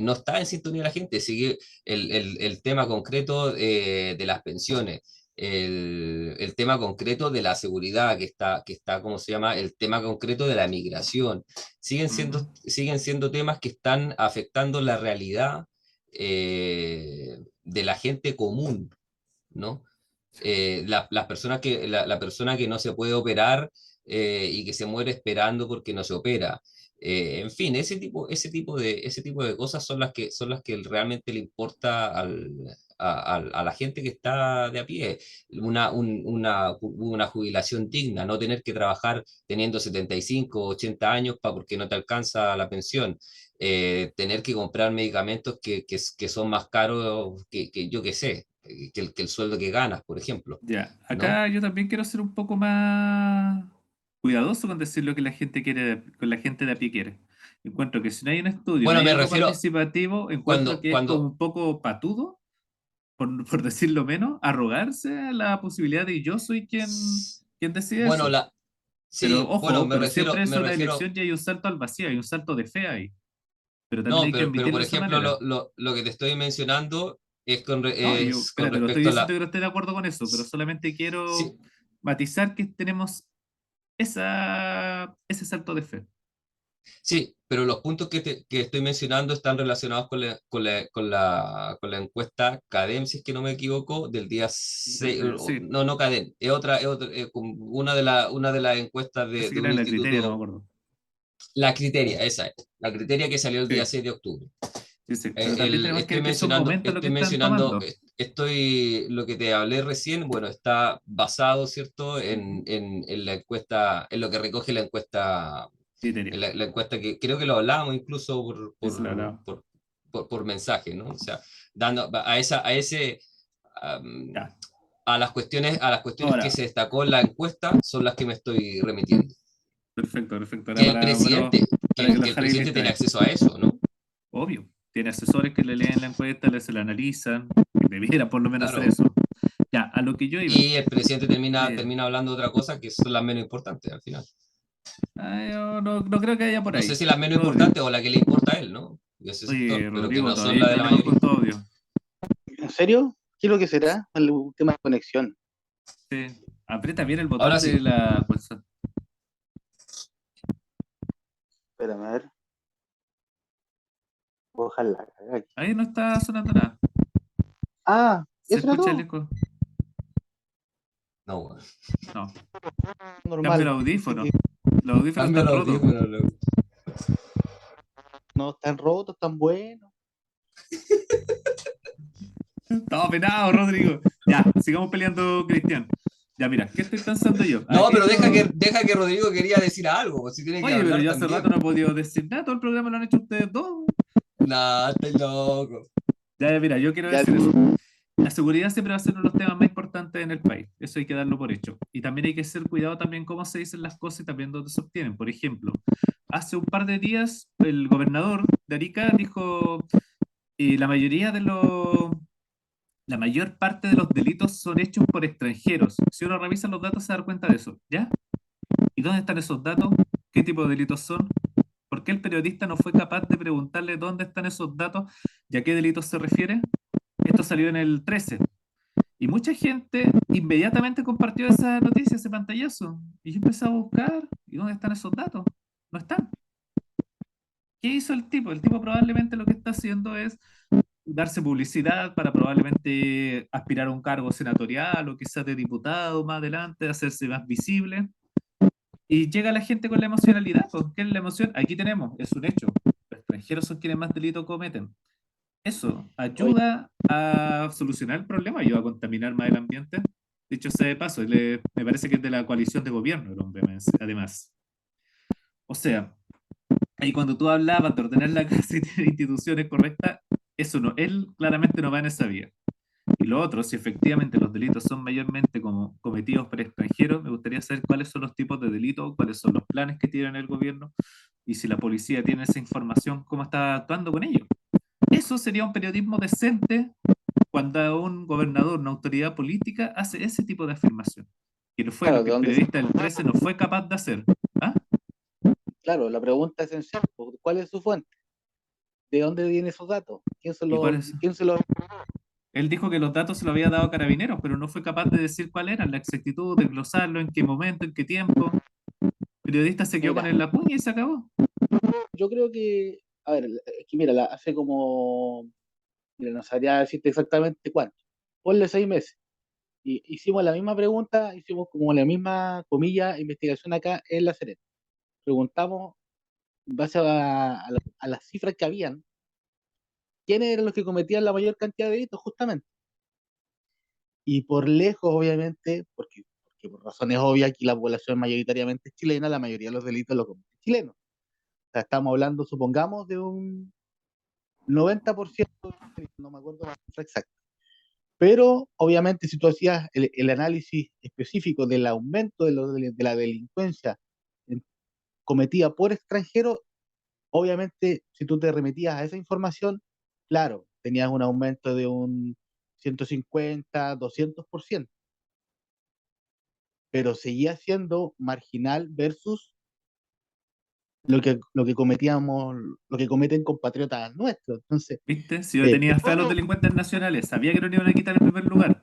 no está en sintonía de la gente. Sigue el tema concreto de las pensiones, el tema concreto de la seguridad que está, ¿cómo se llama? El tema concreto de la migración. Ujú. Siguen siendo temas que están afectando la realidad de la gente común, ¿no? La persona que no se puede operar y que se muere esperando porque no se opera. En fin, ese tipo de cosas son las que realmente le importa a la gente que está de a pie. Una jubilación digna, no tener que trabajar teniendo 75 o 80 años porque no te alcanza la pensión. Tener que comprar medicamentos que son más caros que yo que sé, que el sueldo que ganas, por ejemplo, Ya, ¿no? acá yo también quiero ser un poco más cuidadoso con decir lo que la gente quiere, con la gente de a pie quiere. Encuentro que si no hay un estudio, no Bueno, hay me algo refiero participativo, encuentro cuando, que es como cuando, un poco patudo, por decirlo menos, arrogarse a la posibilidad de yo soy quien decide bueno, eso. Pero sí, bueno, ojo, pero siempre es me una refiero, elección y hay un salto al vacío, hay un salto de fe ahí. Pero también no, hay que pero admitirlo por de esa ejemplo, manera. lo que te estoy mencionando No, yo, es con espérate, no estoy respecto a diciendo la, que no esté de acuerdo con eso, pero solamente quiero sí, matizar que tenemos ese salto de fe. sí, pero los puntos que estoy mencionando están relacionados con la encuesta CADEM, si es que no me equivoco, del día 6, Sí, no, no CADEM, es otra, como una de las encuestas parece de que un era la criteria, no me instituto, acuerdo. la Criteria, esa es, la Criteria que salió el día Sí, 6 de octubre. sí, sí. Pero también tenemos que ver que son momentos lo que Estoy están mencionando, tomando. lo que te hablé recién, bueno, está basado, ¿cierto?, Ujú. en la encuesta, en lo que recoge la encuesta, Criteria. la encuesta que creo que lo hablábamos incluso Es la verdad. por mensaje, ¿no? O sea, dando am, Ya. a las cuestiones que Ahora, se destacó en la encuesta son las que me estoy remitiendo. perfecto, perfecto. Ahora Que el presidente, para que lo que el dejáis presidente listo tiene ahí. acceso a eso, ¿no? Obvio. Tiene asesores que le leen la encuesta, se la analizan. Debiera por lo menos hacer Claro. eso. Ya, a lo que yo iba. Y el presidente Eh, termina hablando de otra cosa que son las menos importantes al final. yo no creo que haya por No sé ahí. si las menos Rodrigo. importantes o la que le importa a él, ¿no? De ese sector, Oye, pero que Rodrigo, no son todavía hay la de la problemas mayoría. con tu audio. ¿En serio? ¿Qué es lo que será? El tema de conexión. Sí. Aprieta bien el botón Ahora de sí. la consola. Espérame, a ver. Ojalá. Aquí. Ahí no está sonando nada. Ah, ¿Se ¿eso era escucha el todo? eco? No, bueno. No. Cambio el Normal. Así audífono. que Los audífonos Cambio están los rotos. audífonos, loco. no están rotos, están buenos. Estaba penado, Rodrigo. Ya, sigamos peleando, Cristian. Ya, mira, ¿qué estoy pensando yo? No, Aquí pero esto. deja que Rodrigo quería decir algo, pues si tiene que Oye, pero hablar yo hace rato también. no he podido decir nada. Todo el programa lo han hecho ustedes dos. Nah, estás loco. Ya, mira, yo quiero Ya, decir eso. La seguridad siempre va a ser uno de los temas más importantes en el país. Eso hay que darlo por hecho. Y también hay que ser cuidado también cómo se dicen las cosas y también dónde se obtienen. Por ejemplo, hace un par de días el gobernador de Arica dijo la mayoría de los, la mayor parte de los delitos son hechos por extranjeros. Si uno revisa los datos se da cuenta de eso, ¿ya? ¿Y dónde están esos datos? ¿Qué tipo de delitos son? ¿Por qué el periodista no fue capaz de preguntarle dónde están esos datos y a qué delitos se refiere? Esto salió en el 13. Y mucha gente inmediatamente compartió esa noticia, ese pantallazo. Y yo empecé a buscar, ¿y dónde están esos datos? No están. ¿Qué hizo el tipo? El tipo probablemente lo que está haciendo es darse publicidad para probablemente aspirar a un cargo senatorial o quizás de diputado más adelante, hacerse más visible. Y llega la gente con la emocionalidad, pues, ¿qué es la emoción? Aquí tenemos, es un hecho. Los extranjeros son quienes más delitos cometen. Eso Oye, ayuda a solucionar el problema, ayuda a contaminar más el ambiente. Dicho sea de paso, me parece que es de la coalición de gobierno el hombre, además. O sea, ahí cuando tú hablabas de ordenar la casa y tener instituciones correctas, eso no, él claramente no va en esa vía. Y lo otro, si efectivamente los delitos son mayormente como cometidos por extranjeros, me gustaría saber cuáles son los tipos de delitos, cuáles son los planes que tiene el gobierno y si la policía tiene esa información, cómo está actuando con ellos. Eso sería un periodismo decente cuando un gobernador, una autoridad política, hace ese tipo de afirmación. Que no fue lo claro, que ¿de el dónde? periodista del 13 no fue capaz de hacer. ¿Ah? Claro, la pregunta esencial, pues, ¿cuál es su fuente? ¿De dónde vienen esos datos? ¿Y cuál es? Quién se los... Él dijo que los datos se los había dado a Carabineros, pero no fue capaz de decir cuál era la exactitud, de glosarlo, en qué momento, en qué tiempo. El periodista se quedó con Mira, el la puña y se acabó. yo creo que, a ver, es que mira, hace como, mira, no sabría decirte exactamente cuánto, ponle 6 meses. Y hicimos la misma pregunta, hicimos como la misma, comilla, investigación acá en La Serena. Preguntamos, en base a las cifras que habían, quiénes eran los que cometían la mayor cantidad de delitos, justamente. Y por lejos, obviamente, porque por razones obvias, aquí la población mayoritariamente es chilena, la mayoría de los delitos los cometen chilenos. O sea, estamos hablando, supongamos, de un 90%, no me acuerdo la cifra exacta. Pero, obviamente, si tú hacías el análisis específico del aumento de la delincuencia cometida por extranjeros, obviamente, si tú te remitías a esa información, claro, tenías un aumento de un 150, 200%, pero seguía siendo marginal versus lo que cometíamos, lo que cometen compatriotas nuestros. Entonces, ¿Viste? Si yo eh, tenía fe a los delincuentes nacionales, sabía que no le iban a quitar el primer lugar.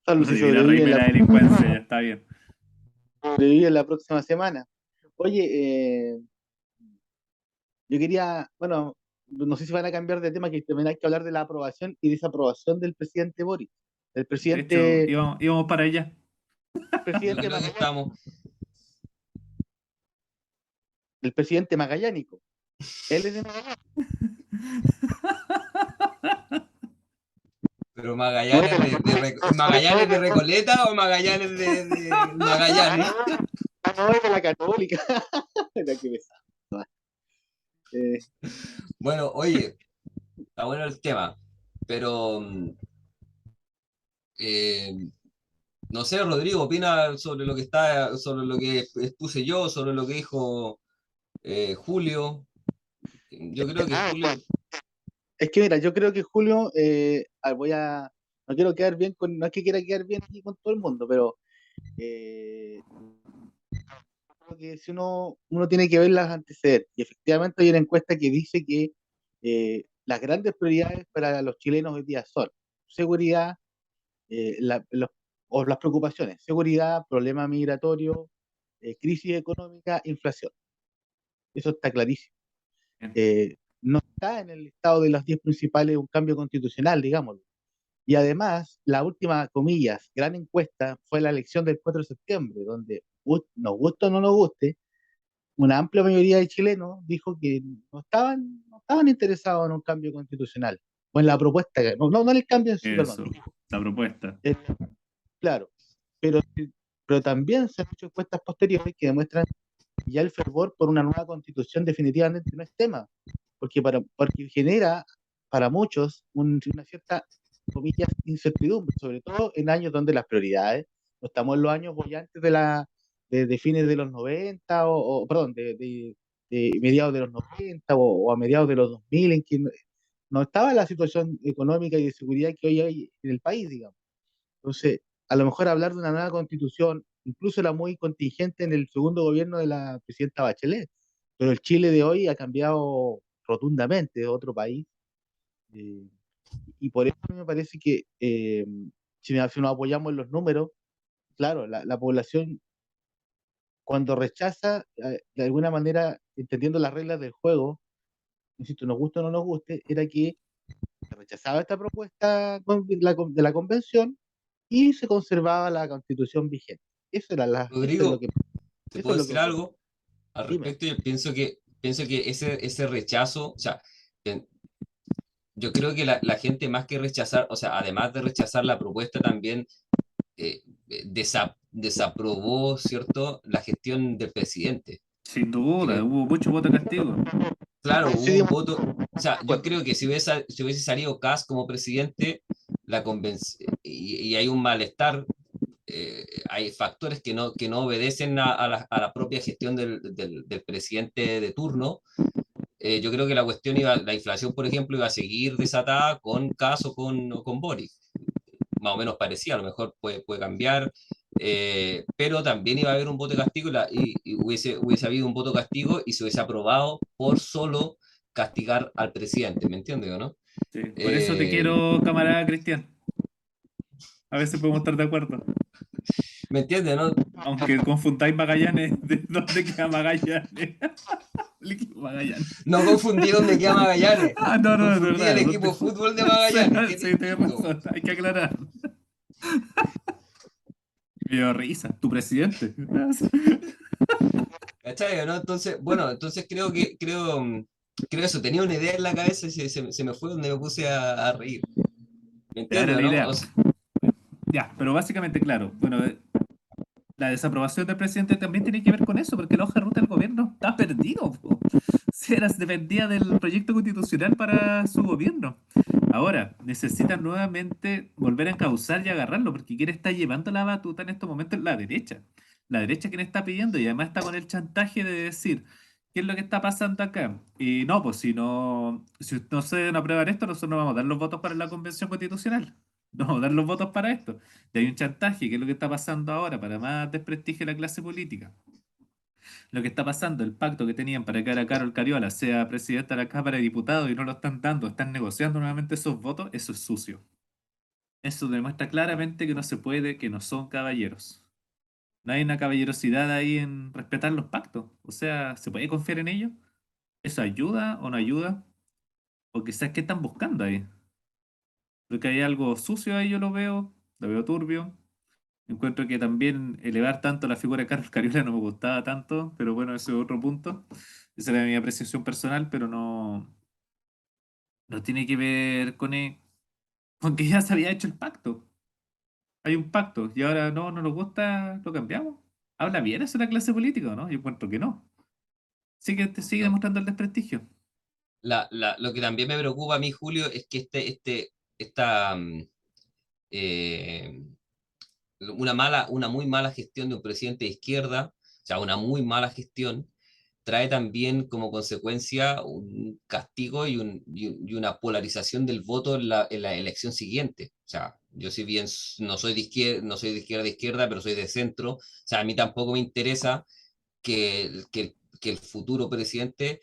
solo No si sé, mira, reírme de la delincuencia, ya está bien. sobrevive la próxima semana. Oye, yo quería, bueno, no sé si van a cambiar de tema, que también hay que hablar de la aprobación y desaprobación del presidente Boris, del De hecho, presidente, íbamos para allá. Yo presidente creo que Magallanes, estamos, del presidente magallánico. Él es de Magallanes, pero no es de Magallanes la Magallanes de Recoleta o Magallanes de Magallanes. no es de la Católica. Mira qué pesado. Eh, Bueno, oye, está bueno el tema, pero eh, no sé, Rodrigo, opina sobre lo que está, sobre lo que expuse yo, sobre lo que dijo Julio. Yo creo que Julio, es que mira, yo creo que Julio, no quiero quedar bien no es que quiera quedar bien aquí con todo el mundo, pero eh, creo que si uno tiene que ver las antecedentes, y efectivamente hay una encuesta que dice que las grandes prioridades para los chilenos hoy día son seguridad, o las preocupaciones, seguridad, problema migratorio, crisis económica, inflación. Eso está clarísimo. No está en el listado de los 10 principales un cambio constitucional, digamos. Y además, la última, comillas, gran encuesta fue la elección del 4 de septiembre, donde, nos guste o no nos guste, una amplia mayoría de chilenos dijo que no estaban interesados en un cambio constitucional, o en la propuesta, no en el cambio en sí, perdón, Eso, la propuesta. eh, claro, pero, pero también se han hecho encuestas posteriores que demuestran que ya el fervor por una nueva constitución definitivamente no es tema, porque genera para muchos una cierta, comillas, incertidumbre, sobre todo en años donde las prioridades, no estamos en los años bollantes de fines de los 90 perdón, de mediados de los 90 o a mediados de los 2000, en que no estaba la situación económica y de seguridad que hoy hay en el país, digamos. Entonces, a lo mejor hablar de una nueva constitución, incluso era muy contingente en el segundo gobierno de la presidenta Bachelet, pero el Chile de hoy ha cambiado rotundamente, de otro país, eh, y por eso me parece que si nos apoyamos en los números, claro, la población cuando rechaza, de alguna manera, entendiendo las reglas del juego, insisto, nos guste o no nos guste, era que se rechazaba esta propuesta de la convención y se conservaba la constitución vigente. Rodrigo, ¿te Eso puedo es lo que decir ocurre. algo al Dime. respecto? Yo pienso que ese rechazo, o sea, yo creo que la gente más que rechazar, o sea, además de rechazar la propuesta, también desaprobó, ¿cierto?, la gestión del presidente. Sin duda, Creo, hubo mucho voto de castigo. claro, hubo un Coincidimos voto, o sea, de yo acuerdo. creo que si hubiese salido Kast como presidente, y hay un malestar, hay factores que no obedecen a la propia gestión del presidente de turno. Yo creo que la cuestión la inflación, por ejemplo, iba a seguir desatada con Kast o con Boric. Más o menos parecía, a lo mejor puede cambiar, pero también iba a haber un voto de castigo y hubiese habido un voto de castigo y se hubiese aprobado por solo castigar al presidente, ¿me entiendes o no? Sí, por eso te Eh, quiero, camarada Cristian. A veces podemos estar de acuerdo. ¿Me entiendes, no? Aunque confundáis Magallanes, ¿de dónde queda Magallanes? El equipo Magallanes. No confundí dónde queda Magallanes, Ah, no, no, de confundí el verdad. equipo de fútbol de Magallanes, que es Sí, tienes distinto. razón, hay que aclarar. Me dio risa, tu presidente. ¿Cachai, no? Entonces, bueno, entonces creo eso, tenía una idea en la cabeza y se me fue donde me puse a reír. ¿Me Te daré entiendes, la no? idea. Ya, pero básicamente, claro, bueno, la desaprobación del presidente también tiene que ver con eso, porque la hoja de ruta del gobierno está perdido, po. Si dependía del proyecto constitucional para su gobierno. Ahora, necesitan nuevamente volver a encauzar y agarrarlo, porque quien está llevando la batuta en estos momentos es la derecha. La derecha quien está pidiendo y además está con el chantaje de decir, ¿qué es lo que está pasando acá? Y no, pues si no se deben aprobar esto, nosotros no vamos a dar los votos para la convención constitucional. No vamos a dar los votos para esto. Y hay un chantaje, que es lo que está pasando ahora, para más desprestigio de la clase política. Lo que está pasando, el pacto que tenían para que ahora Carol Cariola sea presidenta de la Cámara de Diputados y no lo están dando, están negociando nuevamente esos votos, eso es sucio. Eso demuestra claramente que no se puede, que no son caballeros. No hay una caballerosidad ahí en respetar los pactos. O sea, ¿se puede confiar en ellos? ¿Eso ayuda o no ayuda? O quizás, ¿qué están buscando ahí? Porque hay algo sucio ahí, yo lo veo turbio. Encuentro que también elevar tanto la figura de Carlos Cariola no me gustaba tanto, pero bueno, ese es otro punto. Esa era mi apreciación personal, pero no tiene que ver con que ya se había hecho el pacto. Hay un pacto y ahora no nos gusta, lo cambiamos. ¿Habla bien eso de la clase política o no? Yo encuentro que no. Sí que te sigue No. demostrando el desprestigio. Lo que también me preocupa a mí, Julio, es que esta, eh, una muy mala gestión de un presidente de izquierda, o sea, una muy mala gestión, trae también como consecuencia un castigo y una polarización del voto en la elección siguiente. O sea, yo si bien no soy de izquierda, no soy de izquierda, pero soy de centro, o sea, a mí tampoco me interesa que el futuro presidente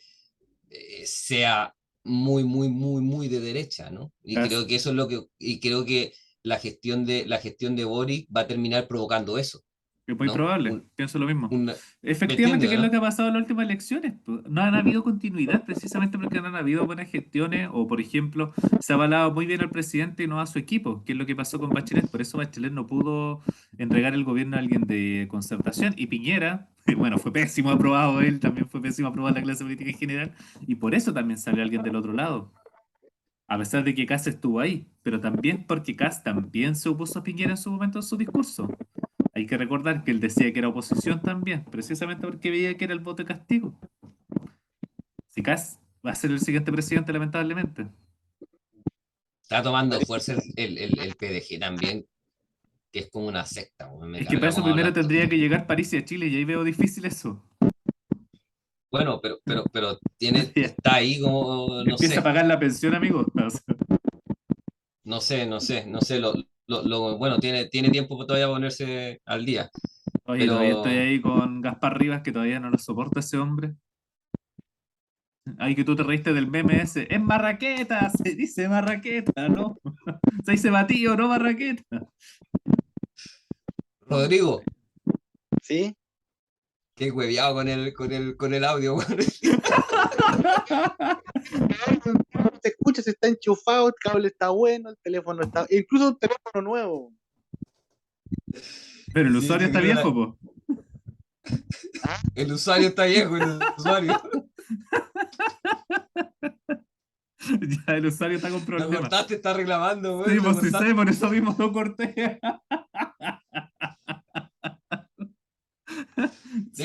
sea muy de derecha, ¿no? Y Es, creo que eso es y creo que la gestión de Boric va a terminar provocando eso, es muy ¿no? probable, pienso lo mismo. ¿Me Efectivamente, entiendes, ¿qué es lo no? que ha pasado en las últimas elecciones? Pues, no han habido continuidad precisamente porque no han habido buenas gestiones o, por ejemplo, se ha avalado muy bien al presidente y no a su equipo, que es lo que pasó con Bachelet. Por eso Bachelet no pudo entregar el gobierno a alguien de concertación. Y Piñera, bueno, fue pésimo aprobado él, también fue pésimo aprobada la clase política en general, y por eso también salió alguien del otro lado. A pesar de que Kass estuvo ahí, pero también porque Kass también se opuso a Piñera en su momento en su discurso. Hay que recordar que él decía que era oposición también, precisamente porque veía que era el voto de castigo. Si Kass va a ser el siguiente presidente, lamentablemente. Está tomando Parece, fuerza el PDG también, que es como una secta, me Es que para carga eso cómo primero hablan todos. tendría que llegar París y a Chile, y ahí veo difícil eso. Bueno, pero está ahí como, no Empieza a sé, pagar la pensión, amigo. O sea, no sé, bueno, tiene tiempo todavía para ponerse al día, oye, todavía estoy pero ahí con Gaspar Rivas, que todavía no lo soporta ese hombre. Ay, que tú te reíste del meme ese. Es marraqueta, se dice marraqueta, ¿no? Se dice batido, no marraqueta. Rodrigo, ¿sí? Qué hueveado con el audio, weón. Se escucha, se está enchufado, el cable está bueno, el teléfono está, incluso un teléfono nuevo. Pero el Sí, usuario yo está creo que viejo, po. el usuario está viejo, el usuario. Ya el usuario está con Lo problemas. cortaste, está reclamando, Sí, weón, lo pues sí sé, cortaste. por eso mismo lo corté. Fue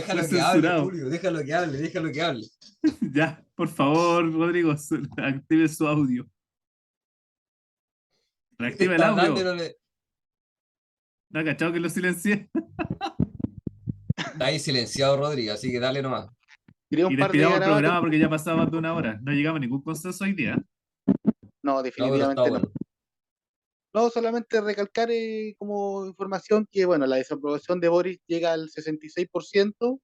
Déjalo que hable, censurado. Julio, déjalo que hable, déjalo que hable. Ya, por favor, Rodrigo, active su audio. Reactiva el Está hablando y audio. no le... ¿No ha cachado que lo silencié? Está ahí silenciado, Rodrigo, así que dale nomás. Quería un Y par de despidamos el garabatos. programa porque ya pasaba más de una hora. No llegamos a ningún consenso hoy día. No, No, pero está definitivamente no. bueno. No, solamente recalcar como información que, bueno, la desaprobación de Boris llega al 66%,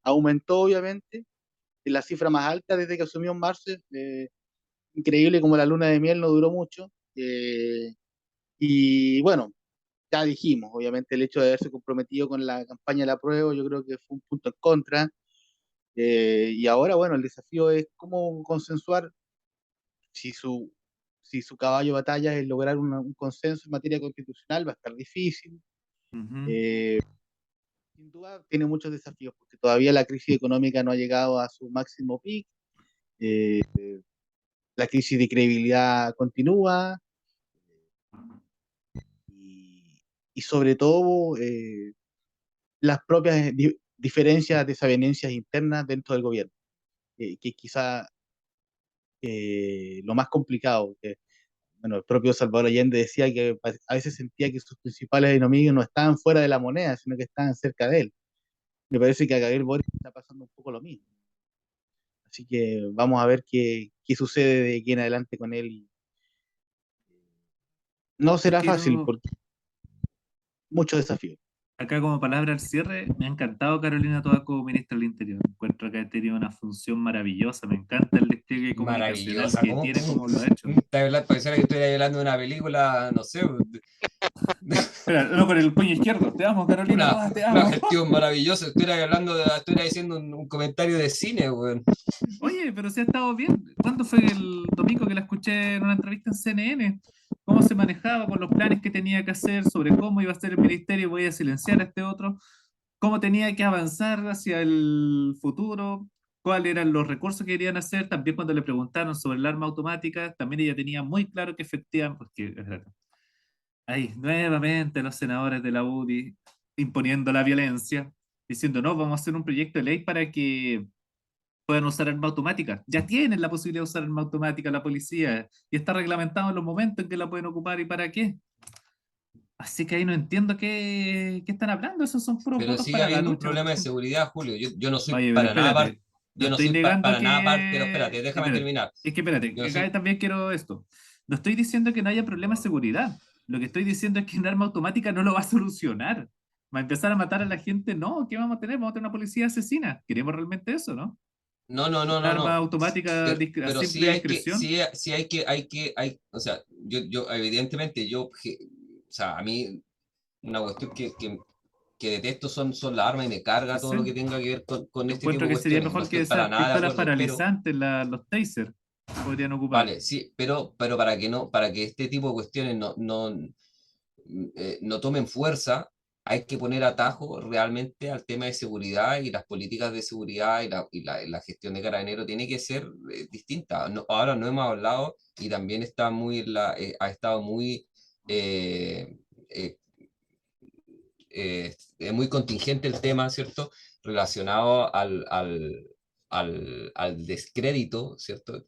aumentó obviamente, es la cifra más alta desde que asumió en marzo. Increíble como la luna de miel no duró mucho. Y bueno, ya dijimos, obviamente el hecho de haberse comprometido con la campaña de la prueba, yo creo que fue un punto en contra. Y ahora, bueno, el desafío es cómo consensuar si su, si su caballo de batalla es lograr un consenso en materia constitucional, va a estar difícil. Ujú. Eh, Sin duda tiene muchos desafíos, porque todavía la crisis económica no ha llegado a su máximo pico, eh, la crisis de credibilidad continúa y, y sobre todo las propias diferencias, desavenencias internas dentro del gobierno, que quizá lo más complicado, que bueno, el propio Salvador Allende decía que a veces sentía que sus principales enemigos no estaban fuera de la moneda, sino que estaban cerca de él. Me parece que a Gabriel Boric está pasando un poco lo mismo. Así que vamos a ver qué sucede de aquí en adelante con él. Y no Yo será fácil quiero, porque muchos desafíos. acá como palabra al cierre, me ha encantado Carolina Toa como ministra del Interior. Encuentro que ha tenido una función maravillosa. Me encanta el despliegue comunicacional Maravillosa, que ¿cómo, tiene cómo como lo ha hecho. te hablando, pareciera que estoy hablando de una película, no sé, Espera, no con el puño izquierdo. Te amo, Carolina una, Toa, te una amo. gestión maravillosa. Estoy diciendo un comentario de cine, weón. Oye, pero si ha estado bien. ¿Cuándo fue el domingo que la escuché en una entrevista en CNN? ¿Cómo se manejaba con los planes que tenía que hacer sobre cómo iba a ser el ministerio? Voy a silenciar a este otro. ¿Cómo tenía que avanzar hacia el futuro? ¿Cuáles eran los recursos que querían hacer? También cuando le preguntaron sobre el arma automática, también ella tenía muy claro que efectivamente, porque espérate, ahí nuevamente los senadores de la UDI imponiendo la violencia, diciendo, no, vamos a hacer un proyecto de ley para que puedan usar arma automática. Ya tienen la posibilidad de usar arma automática la policía y está reglamentado en los momentos en que la pueden ocupar y para qué. Así que ahí no entiendo qué están hablando. Esos son puros Pero votos sigue para la habiendo un lucha. problema de seguridad, Julio. Yo no soy Vaya, pero para nada espérate. No yo no estoy soy negando para nada pero espérate, que. déjame Espérate. terminar. Es que espérate, Yo que no acá soy, también quiero esto. No estoy diciendo que no haya problema de seguridad. Lo que estoy diciendo es que un arma automática no lo va a solucionar. ¿Va a empezar a matar a la gente? No, ¿qué vamos a tener? Vamos a tener una policía asesina. ¿Queremos realmente eso, no? no, no, no, Un no, arma no. automática a Pero simple sí discreción. o sea, yo evidentemente, o sea, a mí una cuestión que detesto son las armas y me carga No todo sé. lo que tenga que ver con Yo este tipo encuentro de que sería cuestiones. No mejor que estoy para esas nada de pistolas acuerdo, pero paralizantes, los taser, podrían ocupar. vale, sí, pero para que este tipo de cuestiones no tomen fuerza, hay que poner atajo realmente al tema de seguridad y las políticas de seguridad y la gestión de Carabineros tiene que ser distinta. Ahora no hemos hablado y también ha estado eh, eh, es muy contingente el tema, ¿cierto? Relacionado al descrédito, ¿cierto?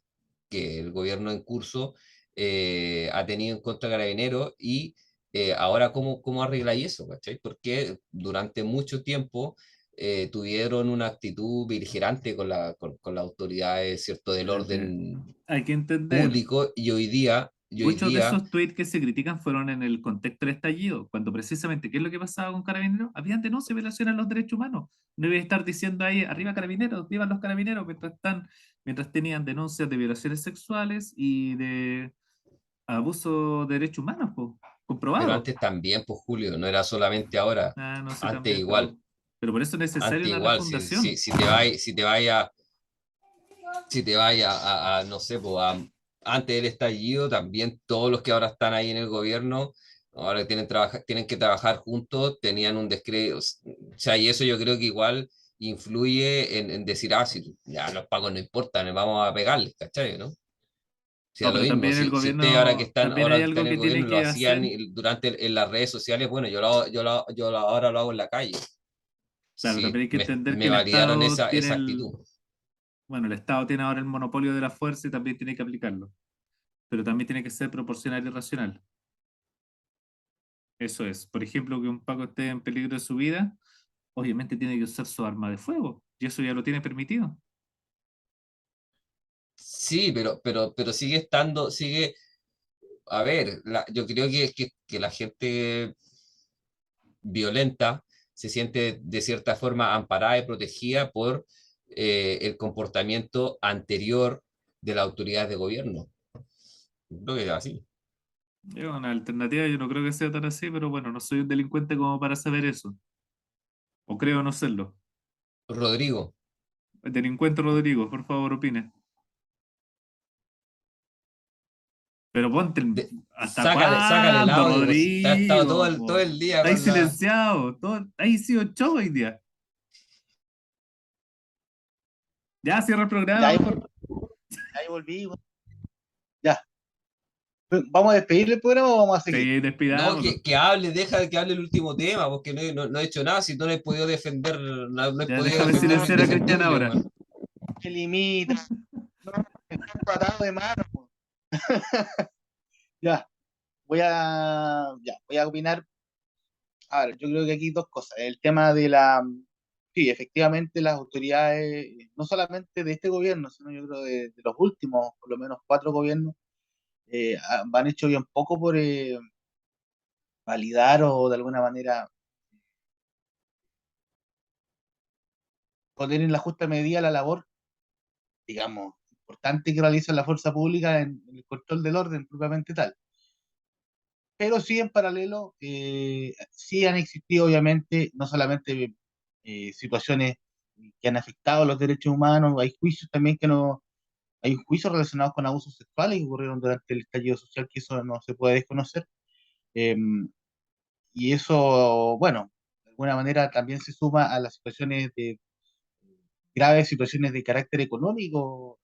Que el gobierno en curso ha tenido en contra de Carabineros y ahora cómo arregláis eso, ¿cachai? Porque durante mucho tiempo tuvieron una actitud beligerante con las autoridades, ¿cierto? Del Espérate. orden Hay que entender. público Muchos de esos tweets que se critican fueron en el contexto del estallido, cuando precisamente, ¿qué es lo que pasaba con Carabineros? Habían denuncias de violación a los derechos humanos. No iba a estar diciendo ahí, arriba Carabineros, vivan los Carabineros, mientras tenían denuncias de violaciones sexuales y de abuso de derechos humanos, po, pero comprobado. antes también, pues Julio, no era solamente ahora, Ah, no sé antes también, igual. Pero por eso es necesaria Antes una igual, refundación. si te vaya no sé, pues, antes del estallido, también todos los que ahora están ahí en el gobierno, ahora tienen que trabajar juntos, tenían un descrédito, o sea, y eso yo creo que igual influye en decir, si ya los pagos no importan, vamos a pegarles, ¿cachai? ¿No? Si da No, lo pero mismo, también el si ustedes ahora que gobierno, están, también hay en algo el que gobierno tiene lo que hacían hacer. en las redes sociales, bueno, ahora lo hago en la calle. Claro, también Sí, hay que entender que me el validaron Estado tiene esa actitud. bueno, el Estado tiene ahora el monopolio de la fuerza y también tiene que aplicarlo. Pero también tiene que ser proporcional y racional. Eso es. Por ejemplo, que un Paco esté en peligro de su vida, obviamente tiene que usar su arma de fuego. Y eso ya lo tiene permitido. Sí, pero sigue a ver, yo creo que la gente violenta se siente de cierta forma amparada y protegida por el comportamiento anterior de la autoridad de gobierno. Creo que es así. Es una alternativa, yo no creo que sea tan así, pero bueno, no soy un delincuente como para saber eso. O creo no serlo. Rodrigo, Delincuente Rodrigo, por favor, opine. Pero ponte ¿hasta sácale el cuándo, audio, pues si te ha estado Rodrigo? todo Po? el día Estáis con la... silenciado. Todo, estáis sido show hoy día. Ya cierra el Ya programa ahí, mejor. ahí volví. Ya. ¿Vamos a despedirle el programa o vamos a seguir? Sí, No, despidámoslo. que hable, deja que hable el último tema, porque no he hecho nada, si no le he podido defender, no he Ya podido déjame defender lo silenciar a Cristian indefendible, ahora. weón. Se limita. No, me están tratando de mano. Po. Ya. Voy a opinar. A ver, yo creo que aquí hay dos cosas. El tema de la. Sí, efectivamente, las autoridades, no solamente de este gobierno, sino yo creo de los últimos, por lo menos 4 gobiernos, han hecho bien poco por validar o de alguna manera poner en la justa medida la labor, digamos, importante que realiza la fuerza pública en el control del orden propiamente tal. Pero sí, en paralelo, sí han existido, obviamente, no solamente situaciones que han afectado los derechos humanos, hay juicios también que no, hay juicios relacionados con abusos sexuales que ocurrieron durante el estallido social, que eso no se puede desconocer. Eh, y eso, bueno, de alguna manera también se suma a las situaciones de graves situaciones de carácter económico,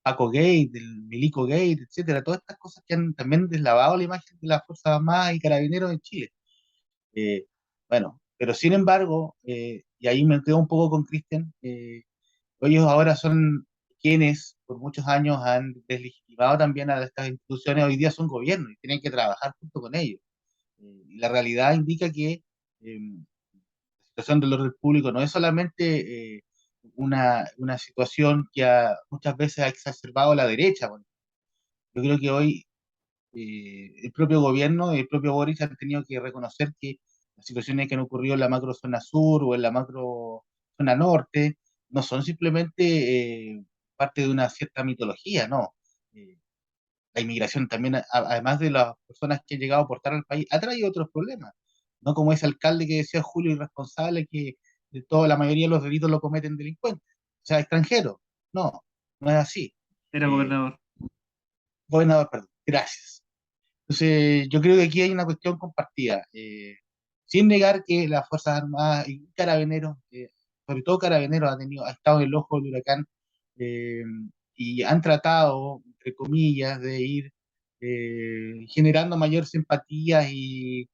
Paco Gate, del Milico Gate, etcétera, todas estas cosas que han también deslavado la imagen de las Fuerzas Armadas y Carabineros en Chile. Eh, bueno, pero sin embargo, y ahí me quedo un poco con Cristian, ellos ahora son quienes por muchos años han deslegitimado también a estas instituciones, hoy día son gobiernos y tienen que trabajar junto con ellos. Y la realidad indica que la situación del orden público no es solamente una situación que muchas veces ha exacerbado la derecha. Bueno, yo creo que hoy el propio gobierno y el propio Boris han tenido que reconocer que las situaciones que han ocurrido en la macro zona sur o en la macro zona norte no son simplemente parte de una cierta mitología, no. Eh, la inmigración también, además de las personas que han llegado a aportar al país, ha traído otros problemas, no como ese alcalde que decía Julio irresponsable que de toda la mayoría de los delitos lo cometen delincuentes, o sea, extranjeros. No, no es así. Era Eh, gobernador. Gobernador, perdón, gracias. Entonces, yo creo que aquí hay una cuestión compartida, sin negar que las Fuerzas Armadas y Carabineros, sobre todo Carabineros, ha estado en el ojo del huracán eh, y han tratado, entre comillas, de ir generando mayor simpatía y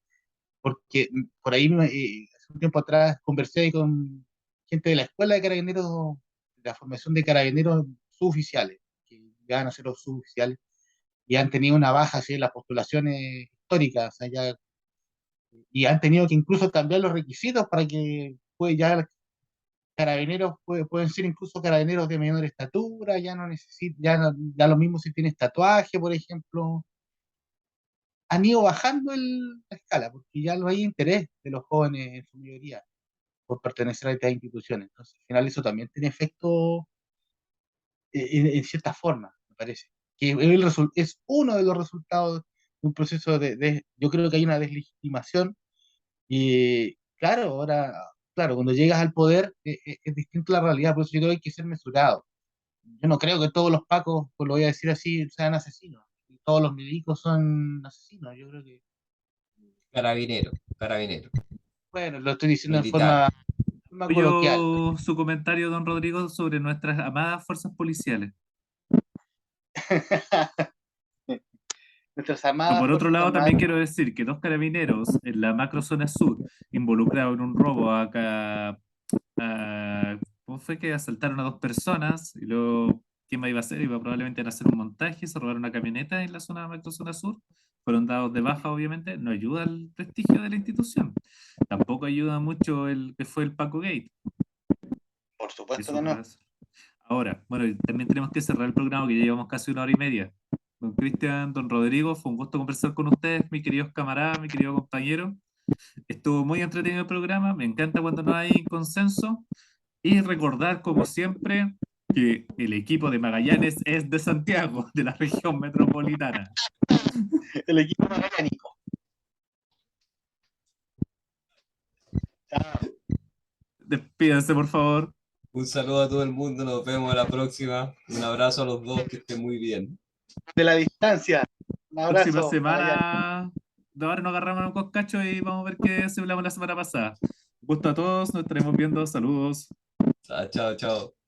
porque por ahí, hace un tiempo atrás, conversé con gente de la escuela de Carabineros, de la formación de Carabineros suboficiales, que ya van a ser los suboficiales y han tenido una baja así, en las postulaciones históricas, o sea, y han tenido que incluso cambiar los requisitos para que ya carabineros pueden ser incluso carabineros de menor estatura, ya no necesitan, ya lo mismo si tienes tatuaje, por ejemplo, han ido bajando la escala, porque ya no hay interés de los jóvenes en su mayoría por pertenecer a estas instituciones. Entonces, al final eso también tiene efecto en cierta forma, me parece. Que es uno de los resultados de un proceso yo creo que hay una deslegitimación claro, ahora, claro, cuando llegas al poder es distinto la realidad, por eso yo creo que hay que ser mesurado. Yo no creo que todos los pacos, pues lo voy a decir así, sean asesinos. Y todos los milicos son asesinos. Yo creo que, Carabinero, carabinero, bueno, lo estoy diciendo en militar. forma coloquial. Apoyo su comentario, don Rodrigo, sobre nuestras amadas fuerzas policiales. Nuestras Pero amadas por otro Fuerzas lado, Armadas. también quiero decir que dos carabineros en la macrozona sur, involucrados en un robo ¿cómo fue que asaltaron a dos personas? Y luego, ¿quién más iba a hacer? Iba probablemente a hacer un montaje, se robaron una camioneta en la zona macrozona sur, fueron dados de baja, obviamente, no ayuda al prestigio de la institución. Tampoco ayuda mucho el que fue el Paco Gate. Por supuesto Eso que no. pasa. Ahora, bueno, y también tenemos que cerrar el programa, que ya llevamos casi 1 hora y media. Don Cristian, don Rodrigo, fue un gusto conversar con ustedes, mis queridos camaradas, mi querido compañero. Estuvo muy entretenido el programa, me encanta cuando no hay consenso. Y recordar, como siempre, que el equipo de Magallanes es de Santiago, de la región metropolitana. El equipo mecánico. Chao. Despídense, por favor. Un saludo a todo el mundo, nos vemos a la próxima. Un abrazo a los dos, que estén muy bien. De la distancia. Un Próxima abrazo, Magallanes. semana, de ahora nos agarramos un coscacho y vamos a ver qué se hablamos la semana pasada. Gusto a todos, nos estaremos viendo. Saludos. Chao, chao, chao.